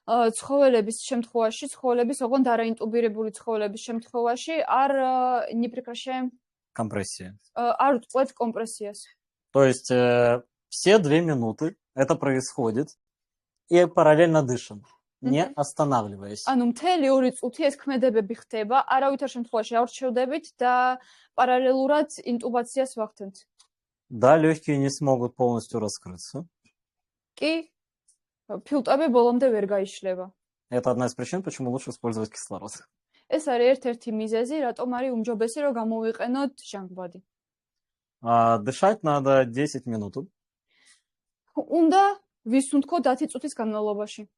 ცხოველების შემთხვევაში, ცხოველების, ოღონდ არაინტუბირებული ცხოველების შემთხვევაში არ не прекращаем Компрессии. არ ვწყვეტ კომპრესიას. То есть все 2 минуты это происходит и параллельно дышим, не останавливаясь. ანუ მთელი 2 წუთი ეს ქმედებები ხდება, არავითარ შემთხვევაში არ ვრჩევდებით და პარალელურად ინტუბაციას ვახდენთ. Да, легкие не смогут полностью раскрыться. კი, ფილტვები ბოლომდე ვერ გაიშლება. Это одна из причин, почему лучше использовать кислород. ეს არის ერთ-ერთი მიზეზი, რატომ არის უმჯობესი, რომ გამოვიყენოთ ჟანგბადი. Дышать надо 10 минут. უნდა ვისუნთქოთ 10 წუთის განმავლობაში.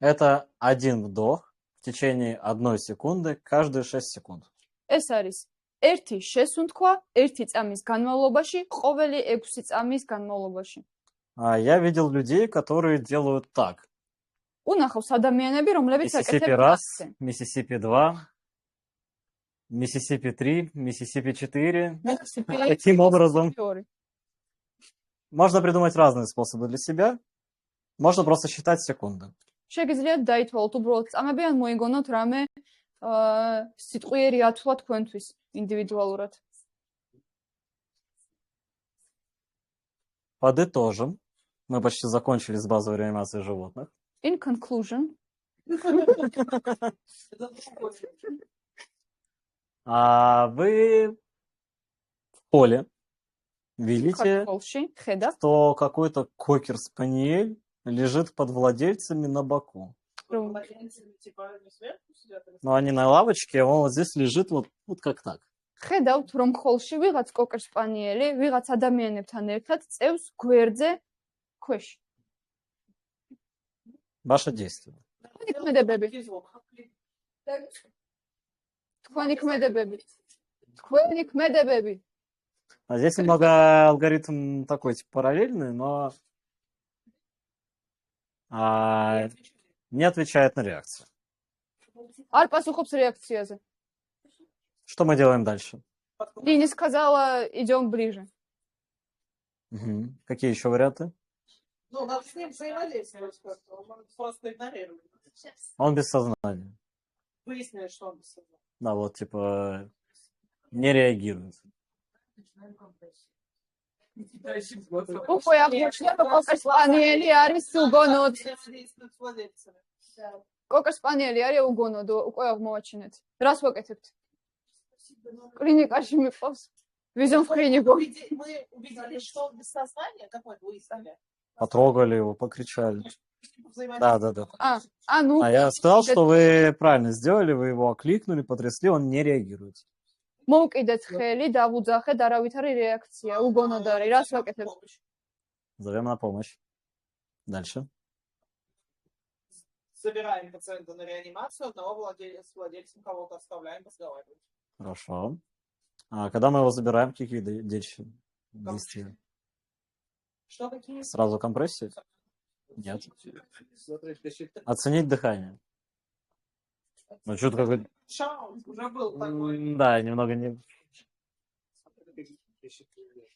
Это один вдох в течение 1 секунды каждые 6 секунд. ეს არის ერთი შესუნთქვა 1 წამის განმავლობაში, ყოველი 6 წამის განმავლობაში. Я видел людей, которые делают так. უნახავს ადამიანები, რომლებიც Mississippi აკეთებენ раз, ასე. Mississippi 2, Mississippi 3, Mississippi 4. Таким образом, можно придумать разные способы для себя. Можно просто считать секунды. შეგიძლიათ დაითვალოთ უბრალოდ წამები, ან მოიგონოთ რამე სიტყვიერი ათვლა თქვენთვის ინდივიდუალურად. Подытожим. Мы почти закончили с базовой реанимацией животных. In conclusion, Вы в поле видите, ქართულში ხედავთ, что какой-то кокер-спаниель лежит под владельцами на боку. რომ Типа не сверху сидят? Но они на лавочке, а он вот здесь лежит вот как так. ხედავთ, რომ ხოლში ვიღაც კოკერ-სპანიელი, ვიღაც ადამიანებთან ერთად წევს გვერდზე ქვეშ. Ваше действие. ქმედებები. თქვენი ქმედებები. თქვენი ქმედებები. А здесь немного алгоритм такой, типа, параллельный, но не отвечает на реакцию. არ პასუხობს რეაქციაზე. Что мы делаем дальше? Лини сказала, идем ближе. Мгм. Какие еще варианты? Ну, надо с ним взаимодействовать как-то. Он просто игнорирует. Он без сознания. Выяснили, что он без сознания. Да, вот, типа, не реагирует. უკვე აღმოჩნდა, რომ კოკა სპანიელი არის უგონოდ. Взаимодействует с владельцами. კოკა სპანიელი არის უგონოდ, უკვე აღმოვაჩინეთ. რას ვაკეთებთ? კლინიკაში მიყვავს. ვიზონ კლინიკო. Мы убедились, что он без сознания, как мы это выяснили. Потрогали его, покричали. Да, да, да. ну, А я сказал, что вы правильно сделали, вы его окликнули, потрясли, он не реагирует. მოვკიდეთ ხელი, დავუძახეთ, არავით არის რეაქცია, უგონოდ არის. რას ვაკეთებთ? Зовем на помощь. Дальше. Забираем пациента на реанимацию, одного с владельцем кого-то оставляем разговаривать. Хорошо. А когда мы его забираем, какие действия? Что какие? Сразу компрессию? Нет. Оценить дыхание. Ну, что-то какой-то... Шаун уже был такой. Да, немного не...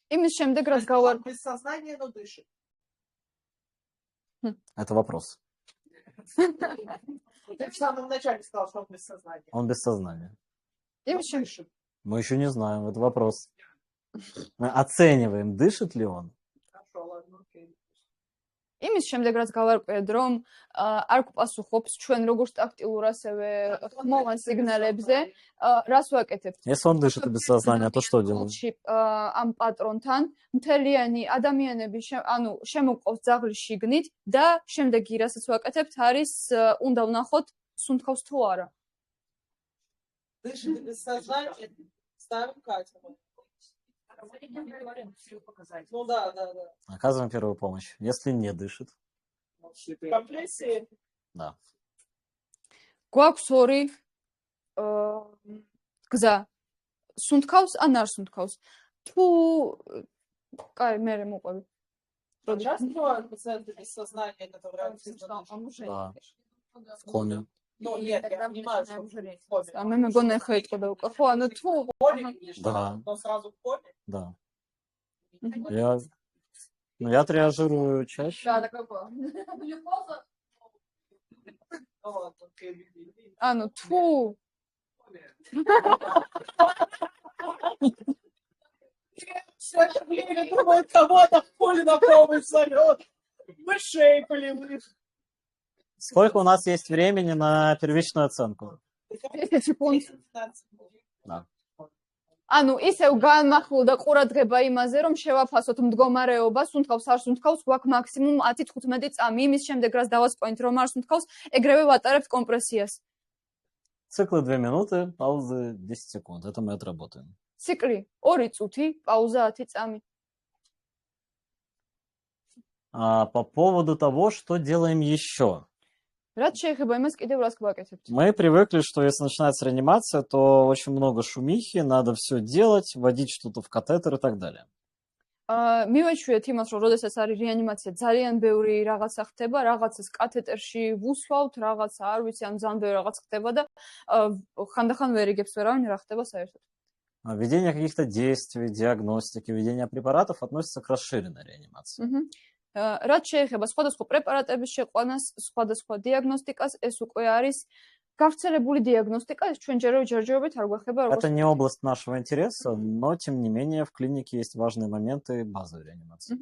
იმის შემდეგ რაც გავარ Без сознания, но дышит. Это вопрос. Ты в самом начале сказал, что он без сознания. Он без сознания. იმის შემდეგ Дышит. Мы еще не знаем, это вопрос. Мы оцениваем, дышит ли он. Хорошо, ладно, окей. იმის შემდეგ რაც გავარკვიეთ რომ არ გვპასუხობს ჩვენ როგორც ტაქტილურ ასევე ხმოვან სიგნალებზე რას ვაკეთებთ Если он дышит и без сознания, то что делаем? ამ პატრონთან მთლიანი ადამიანები ანუ შემოყავს ძაღლის შიგნით და შემდეგი რასაც ვაკეთებთ არის უნდა ვნახოთ სუნთქავს თუ არა Дышит и без сознания. Ставим Катю. Ну да, да, да. Оказываем первую помощь. Если не дышит. Компрессии. Да. გვაქვს ორი გზა სუნთქავს ან არ сунткავს თუ კაი მე მოყვები Сейчас бывают пациенты без сознания, которые Да. В коме. Ну, нет, я понимаю, что в коме. А მე მეგონა ხა იტყოდა უკვე ხო ანუ თუ В коме, конечно, Да. но сразу в коме. Да. Я отреагирую чаще. да такое было Ну ладно, окей. ანუ თუ Все это время думают, кого-то в поле на помощь зовет. Мышей полевых. Сколько у нас есть времени на первичную оценку? 10 секунд 15. Да. ანუ ისევ განმახვილდა ყურადღება იმაზე რომ შევაფასოთ მდგომარეობა სუნთქავს არ სუნთქავს გვაქვს მაქსიმუმ 10-15 წამი იმის შემდეგ რაც დავასპოინთ რომ არ სუნთქავს ეგრევე ვატარებთ კომპრესიას Циклы 2 минуты, паузы 10 секунд. Это мы отработаем. ციკლი 2 წუთი პაუზა 10 წამი По поводу того, что делаем еще. რაც შეეხება იმას კიდევ რას გვაკეთებთ Мы привыкли, что если начинается реанимация, то очень много шумихи, надо все делать, вводить что-то в катетер и так далее. მივეჩვიეთ იმას რომ როდესაც არის რეანიმაცია ძალიან ბევრი რაღაცა ხდება რაღაცას კათეტერში ვუსვავთ რაღაცა არ ვიცი ან ძალიან ბევრი რაღაც ხდება და ხანდახან ვერ იგებს ვერავინ რა ხდება საერთოდ Введение каких-то действий, диагностики, введение препаратов относится к расширенной реанимации. რაც შეეხება სხვადასხვა პრეპარატების შეყვანას, სხვადასხვა დიაგნოსტიკას, ეს უკვე არის გავრცელებული დიაგნოსტიკა, ეს ჩვენ ჯერჯერობით არ გვეხება როგორც Это не область нашего интереса, но тем не менее в клинике есть важные моменты базовой реанимации.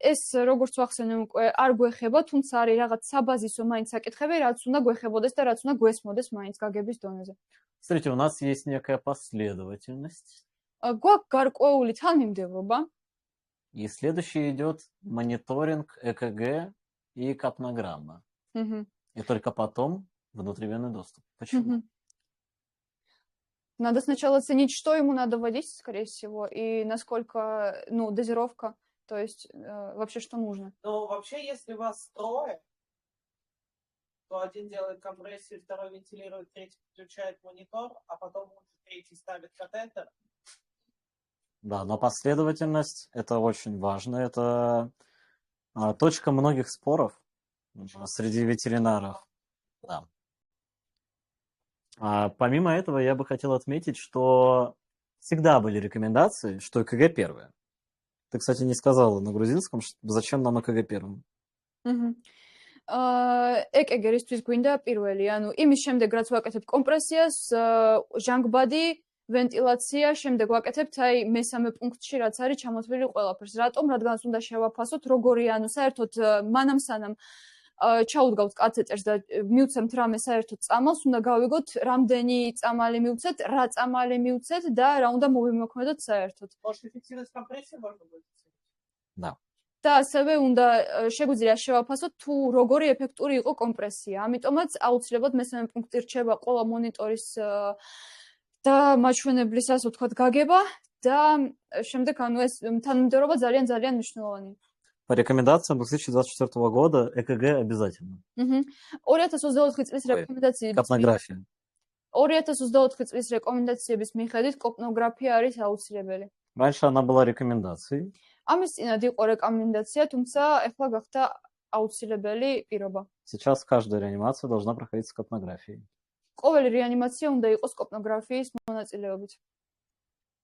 ეს როგორც ვახსენე უკვე არ გვეხება, თუმცა არის რაღაც საბაზისო მაინც საკითხები, რაც უნდა გვეხებოდეს და რაც უნდა გვესმოდეს მაინც გაგების донеზე. Смотрите, у нас есть некая последовательность. გვაქვს გარკვეული თანმიმდევრობა. И следующий идет мониторинг ЭКГ и капнограмма. И только потом внутривенный доступ. Почему? Надо сначала оценить, что ему надо вводить, скорее всего, и насколько, ну, дозировка, то есть вообще что нужно. Ну, вообще, если вас трое, то один делает компрессию, второй вентилирует, третий подключает монитор, а потом уже третий ставит катетер. Да, но последовательность – это очень важно. Это точка многих споров среди ветеринаров. Да. Помимо этого, я бы хотел отметить, что всегда были рекомендации, что ЭКГ первое. Ты, кстати, не сказала на грузинском, зачем нам ЭКГ первым. ეკეგერისთვის გვინდა პირველი, ანუ იმის შემდეგ რაც ვაკეთებ კომპრესიას, ჟანგბადი, ვენტილაცია, შემდეგ ვაკეთებთ აი მესამე პუნქტში რაც არის ჩამოთვლილი ყველაფერს. რატომ? რადგანაც უნდა შევაფასოთ როგორი, ანუ საერთოდ მანამ სანამ ჩაუდგავთ კათეტერს და მივცემთ რამე საერთოდ წამალს, უნდა გავიგოთ რამდენი წამალი მივცეთ, რა წამალი მივცეთ და რა უნდა მოვიმოქმედოთ საერთოდ. Можете фиксировать компрессию, можно будет. Да. და ასევე უნდა შეგვიძლია შევაფასოთ თუ როგორი ეფექტური იყო კომპრესია. ამიტომაც აუცილებლად მესამე პუნქტი რჩება ყველა მონიტორის და მაჩვენებლის, ასე ვთქვათ, გაგება და შემდეგ ანუ ეს თანმიმდევრობა ძალიან მნიშვნელოვანია. По рекомендациям 2024 года ЭКГ обязательно. 2024 წლის რეკომენდაციების Капнография. 2024 წლის რეკომენდაციების მიხედვით კოპნოგრაფია არის აუცილებელი. Раньше она была рекомендацией. ამის წინათ იყო რეკომენდაცია, თუმცა ეხლა გახდა აუცილებელი პირობა. Сейчас каждая реанимация должна проходить с капнографией. ყოველი რეანიმაცია უნდა იყოს კოპნოგრაფიის მონაწილეობით.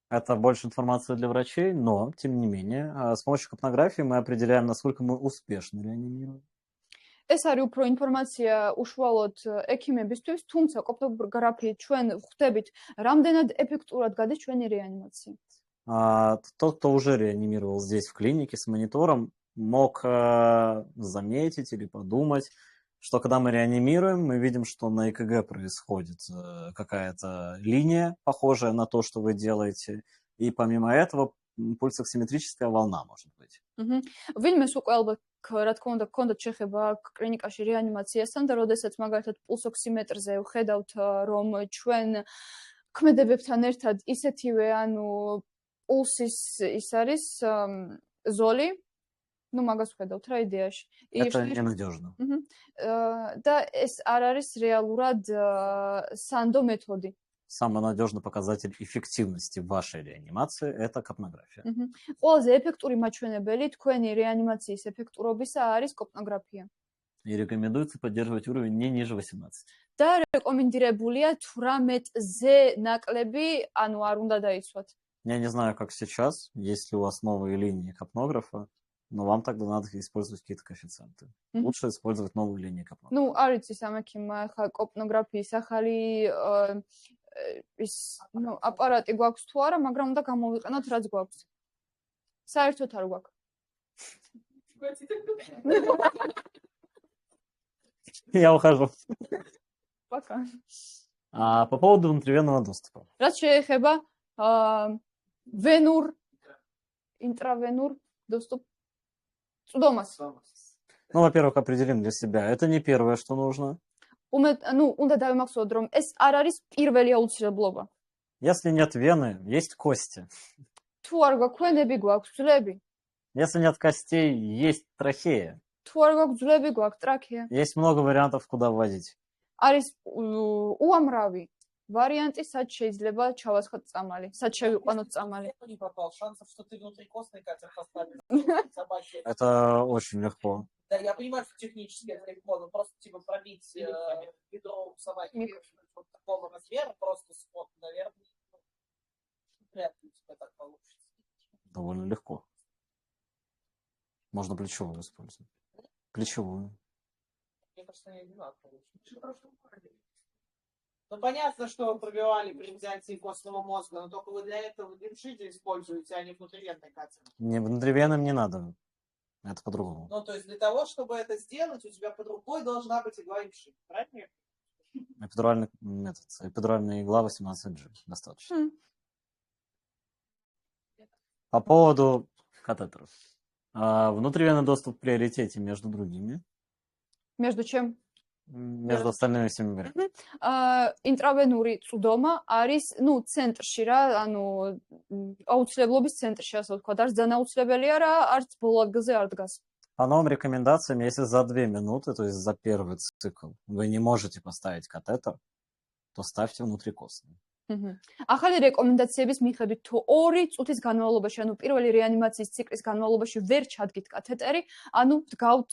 Это больше информации для врачей, но, тем не менее, с помощью капнографии мы определяем, насколько мы успешно реанимируем. ეს არის უფრო информация უშუალოდ ექიმებისთვის, თუმცა კოპნოგრაფიით ჩვენ ხვდებით, რამდენად ეფექტურად გადის ჩვენი რეანიმაცია. Тот, кто уже реанимировал здесь в клинике с монитором, мог заметить или подумать, что когда мы реанимируем, мы видим, что на ЭКГ происходит какая-то линия, похожая на то, что вы делаете, и помимо этого пульсоксиметрическая волна может быть. ვინმეს უკვე ალბათ რა თქმა უნდა გქონდათ შეხება კლინიკაში რეანიმაციასთან და როდესაც მაგალითად პულსოქსიმეტრზე ვხედავთ რომ ჩვენ ქმედებებთან ერთად ისეთივე ანუ პულსის ის არის ზოლი, ну მაგას ვხედავთ რა იდეაში. Это ненадежно. და ეს არ არის რეალურად სანდო მეთოდი. Самый надежный показатель эффективности вашей реанимации – это капнография. ყველაზე ეფექტური მაჩვენებელი თქვენი რეანიმაციის ეფექტურობისა არის კოპნოგრაფია. И рекомендуется поддерживать уровень не ниже 18. და რეკომენდირებულია 18-ზე наклები, ანუ არ უნდა დაიცვათ. Я не знаю, как сейчас, есть ли у вас новые линии капнографа, но вам тогда надо использовать какие-то коэффициенты. Лучше использовать новые линии капнографа. ну არ იცი სამექიმ ხა კოპნოგრაფიის ახალი ის ну აპარატი გვაქვს თუ არა, მაგრამ უნდა გამოვიყენოთ რაც გვაქვს. საერთოდ არ გვაქვს. Я ухожу. Пока. По поводу внутривенного доступа. რაც შეეხება ვენურ ინტრავენურ доступ წვდომას. Ну, во-первых, определим для себя. Это не первое, что нужно. ну უნდა დავიმახსოვროთ რომ ეს არ არის პირველი აუცილებლობა. Если нет вены, есть кости. თუ არ გვაქვს ქვენები, გვაქვს ძვლები. Если нет костей, есть трахея. თუ არ გვაქვს ძვლები, გვაქვს ტრაქეა. Есть много вариантов, куда вводить. არის უამრავი варианты, сад შეიძლება ჩავასხოთ წამალი, сад შევიყვანოთ წამალი. Не попал, шансов, что ты внутрикостный катер поставишь. Собачья. Это очень легко. Да, я понимаю, что технически это легко, но просто типа пробить бедро у собаки вот такого размера, просто спот, наверное, вряд ли у тебя так получится. Довольно легко. Можно плечевую использовать. Плечевую. Мне кажется, они одинаковые. Ну, понятно, что вы пробивали при взятии костного мозга, но только вы для этого лимфшите используете, а не внутривенный катер. Не, внутривенным не надо. Это по-другому. Ну, то есть для того, чтобы это сделать, у тебя под рукой должна быть игла лимфшит, правильно? Эпидуральная игла 18G. Достаточно. По поводу катетеров. Внутривенный доступ в приоритете между другими. Между чем? Между остальными всеми вариантами. ინტრავენური წვდომა არის, ну, ცენტრში რა, ანუ აუცილებლობის ცენტრში, ასე ვთქვათ, არც ძალიან აუცილებელია რა, არც ბოლო ადგილზე არ დგას. По новым рекомендациям, если за 2 минуты, то есть за первый цикл, вы не можете поставить катетер, то ставьте внутрикостный. ახალი რეკომენდაციების მიხედვით თუ 2 წუთის განმავლობაში, ანუ პირველი რეანიმაციის ციკლის განმავლობაში ვერ ჩადგით კათეტერი, ანუ დგავთ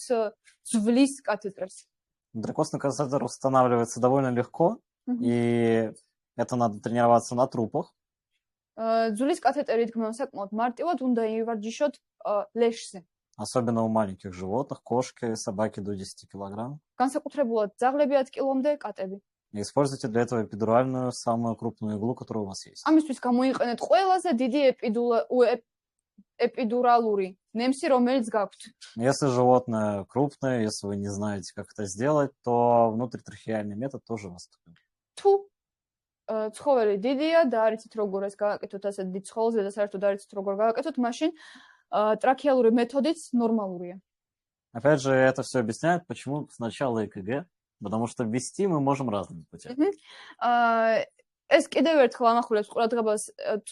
ძვლის კათეტერს. Внутрикостный катетер устанавливается довольно легко, и это надо тренироваться на трупах. ძვლის კათეტერი დგმა საკმაოდ მარტივად უნდა ივარჯიშოთ ლეშზე. Особенно у маленьких животных, кошки, собаки до 10 килограмм. განსაკუთრებულად ძაღლები 10 კილომდე კატები. И используйте для этого эпидуральную, самую крупную иглу, которая у вас есть. ამისთვის გამოიყენეთ ყველაზე დიდი эпидуралური ნემსი, რომელიც გაქვთ. Если животное крупное, если вы не знаете, как это сделать, то внутритрахеальный метод тоже доступен. თუ ცხოველი დიდია და არიცით როგორ ეს გააკეთოთ ასეთ დიდ ცხოველზე და საერთოდ არიცით როგორ გააკეთოთ, მაშინ ტრაქეალური მეთოდიც ნორმალურია. Опять же, это все объясняет, почему сначала ЭКГ, потому что ввести мы можем разными путями. ეს კიდევ ერთხელ ანახულებს ყურადღებას,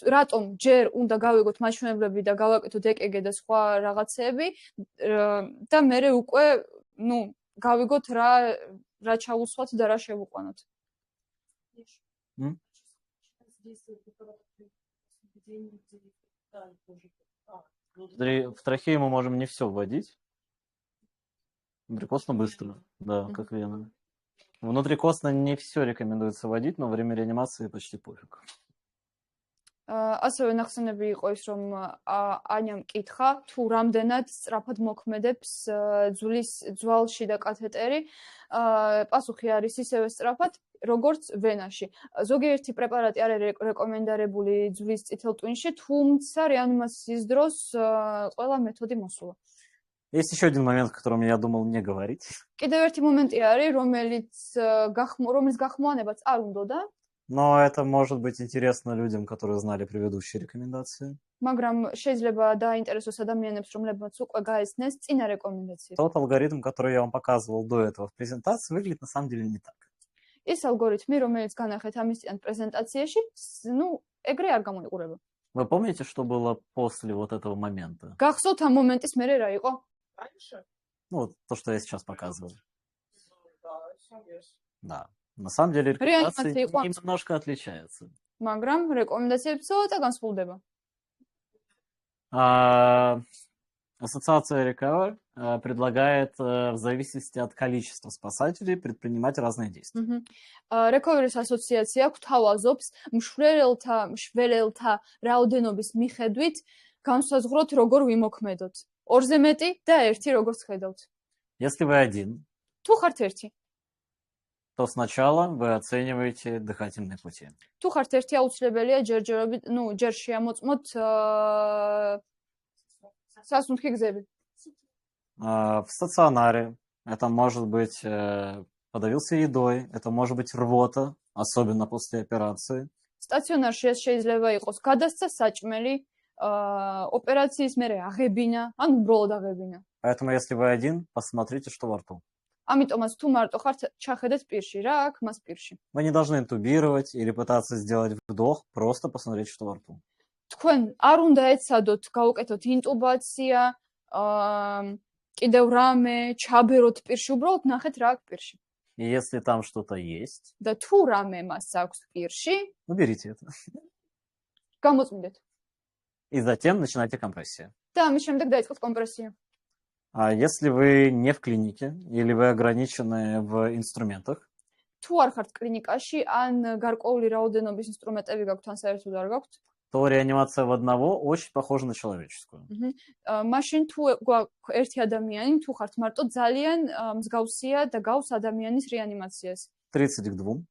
რატომ ჯერ უნდა გავიგოთ მაჩვენებლები და გავაკეთოთ ეკგ და სხვა რაღაცეები და მერე უკვე, გავიგოთ რა ჩავუსვათ და რა შევუყვანოთ. В трахею мы можем не все вводить. Внутрикостно быстро, да, как вена. Внутрикостно не все рекомендуется вводить, но во время реанимации почти пофиг. ასევე ნახსენები იყო ის, რომ ანიამ კითხა, თუ რამდენად სწრაფად მოქმედებს ძვალში და კათეტერი, პასუხი არის ისევე სწრაფად, როგორც ვენაში. ზოგიერთი პრეპარატი არ არის რეკომენდირებული ძვლის წითელ ტვინში, თუმცა რეანიმაციის დროს ყველა მეთოდი მოსულა. Есть еще один момент, о котором я думал не говорить. კიდევ ერთი მომენტი არის, რომელიც გახმოვანებაც არ უნდოდა. Но это может быть интересно людям, которые знали предыдущие рекомендации. მაგრამ შეიძლება დაინტერესოს ადამიანებს, რომლებმაც უკვე გაიცნეს წინა რეკომენდაციები. Тот алгоритм, который я вам показывал до этого в презентации, выглядит на самом деле не так. ის ალგორითმი, რომელიც განახეთ амистиан презентацიაში, ეგრე არ გამოიყურება. Вы помните, что было после вот этого момента? გახსოვთ ამ მომენტის მერე რა იყო? Раньше? Вот то, что я сейчас показывал. Да, всё есть. Да. На самом деле рекомендации Реанимация немножко отличаются. მაგრამ რეკომენდაციები ცოტა განსხვავდება. Ассоциация Recover предлагает в зависимости от количества спасателей предпринимать разные действия. Recovery-ს ასოციაცია გვთავაზობს მშველელთა რაოდენობის მიხედვით განსაზღვროთ როგორ ვიმოქმედოთ. 2-ზე მეტი და 1 როგორც ხედავთ. Если вы один, თუ ხართ ერთი, то сначала вы оцениваете дыхательные пути. თუ ხართ ერთი აუცილებელია ჯერჯერობით, ჯერ შეამოწმოთ სასუნთქი გზები. В стационаре это может быть подавился едой, это может быть рвота, особенно после операции. სტაციონარში ეს შეიძლება იყოს გადასცა საჭმელი, ოპერაციის მერე აღებინა, ან უბრალოდ აღებინა. Поэтому если вы один, посмотрите, что во рту. ამიტომაც თუ მარტო ხართ, ჩახედეთ პირში, რა აქვს მას პირში. Вы не должны интубировать или пытаться сделать вдох, просто посмотреть, что во рту. თქვენ არ უნდა ეცადოთ გაუკეთოთ ინტუბაცია, კიდევ რამე, ჩაბეროთ პირში, უბრალოდ ნახეთ რა აქვს პირში. И если там что-то есть, და თუ რამე მას აქვს პირში, уберите это. გამოწმინდეთ. И затем начинайте компрессию. და ამის შემდეგ დაიწყოთ კომპრესია. А если вы не в клинике или вы ограничены в инструментах, თუ არ ხართ კლინიკაში, ან გარკვეული რაოდენობის ინსტრუმენტები გაქვთ, ან საერთოდ არ გაქვთ, то реанимация в одного очень похожа на человеческую. მაშინ თუ გვაქვს ერთი ადამიანი, თუ ხართ მარტო, ძალიან მსგავსია და გავს ადამიანის რეანიმაციას. 30 к 2.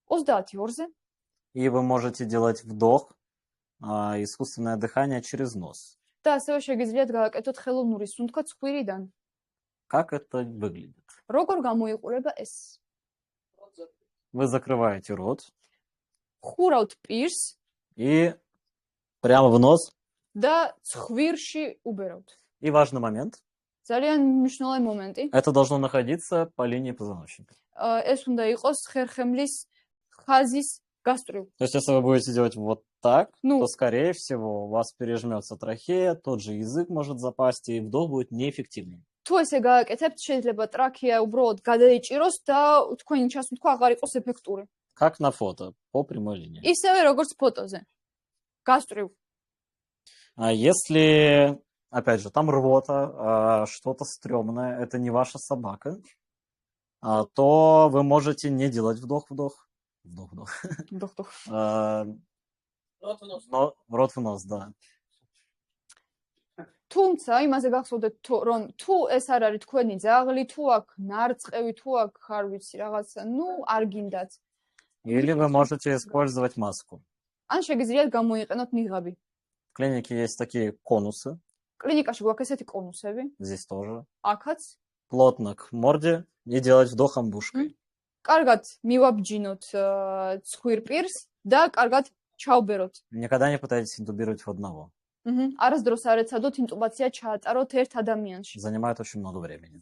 32-ზე. И вы можете делать вдох, искусственное дыхание через нос. და ასევე შეგიძლიათ გააკეთოთ ხელოვნური სუნთქვა ცხვირიდან. Как это выглядит? როგორ გამოიყურება ეს? Вы закрываете рот ხურავთ პირს и прямо в нос. და ცხვირში უბერავთ. И важный момент. ძალიან მნიშვნელოვანი მომენტი. Это должно находиться по линии позвоночника. ეს უნდა იყოს ხერხემლის ხაზის გასწვრივ. То есть, если вы будете делать вот так, Ну. то, скорее всего, у вас пережмется трахея, тот же язык может запасть, и вдох будет неэффективным. თუ ესე გააკეთებთ, შეიძლება ტრაქეა უბრალოდ გადაიჭიროს და თქვენი ჩასუნთქვა აღარ იყოს ეფექტური. Как на фото, по прямой линии. ისევე როგორც ფოტოზე. გასწრივ. А если, опять же, там рвота, что-то стрёмное, это не ваша собака, то вы можете не делать вдох-вдох. Вдох-вдох. Вдох-вдох. Но рот в нос, да. თუმცა იმაზე გახსოვდეთ რომ თუ ეს არ არის თქვენი ძაღლი, თუ აქ ნარწყევი, თუ აქ არ ვიცი რაღაცა, ну არ გინდათ. Или вы можете использовать маску. ან შეგიძლიათ გამოიყენოთ ნიღაბი. В клинике есть такие конусы, კლინიკაში გვაქვს ესეთი კონუსები, здесь тоже. აქაც. Плотно к морде и делать вдох амбушкой. კარგად მივაბჯინოთ ცხვირპირს და კარგად ჩავბეროთ. Никогда не пытайтесь интубировать в одного. არასდროს არ ეცადოთ ინტუბაცია ჩაატაროთ ერთ ადამიანში. Занимает очень много времени.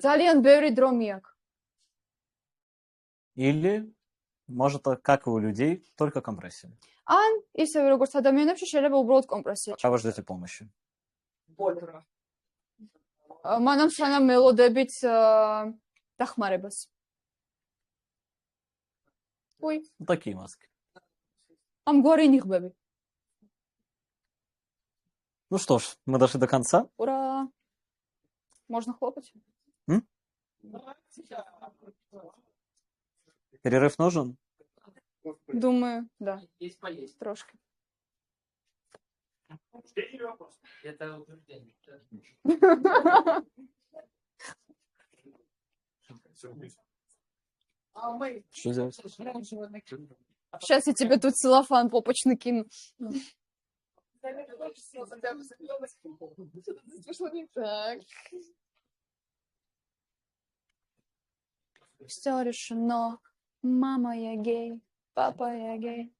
ძალიან ბევრი დრო მიაქვს. Или, может, как и у людей, только компрессия. ან ისევე როგორც ადამიანებში შეიძლება უბრალოდ კომპრესია. Пока вы ждете помощи. მანამ სანამ მელოდებით დახმარებას. უი, Вот такие маски. ამგვარი ნიღბები. Ну что ж, мы дошли до конца. Ура! Можно хлопать? Перерыв нужен? Думаю, да. Есть поесть. Трошки. Это утверждение. Что делать? Сейчас я тебе тут целлофан попочный кину. Так. Все решено. Мама, я гей. Папа, я гей.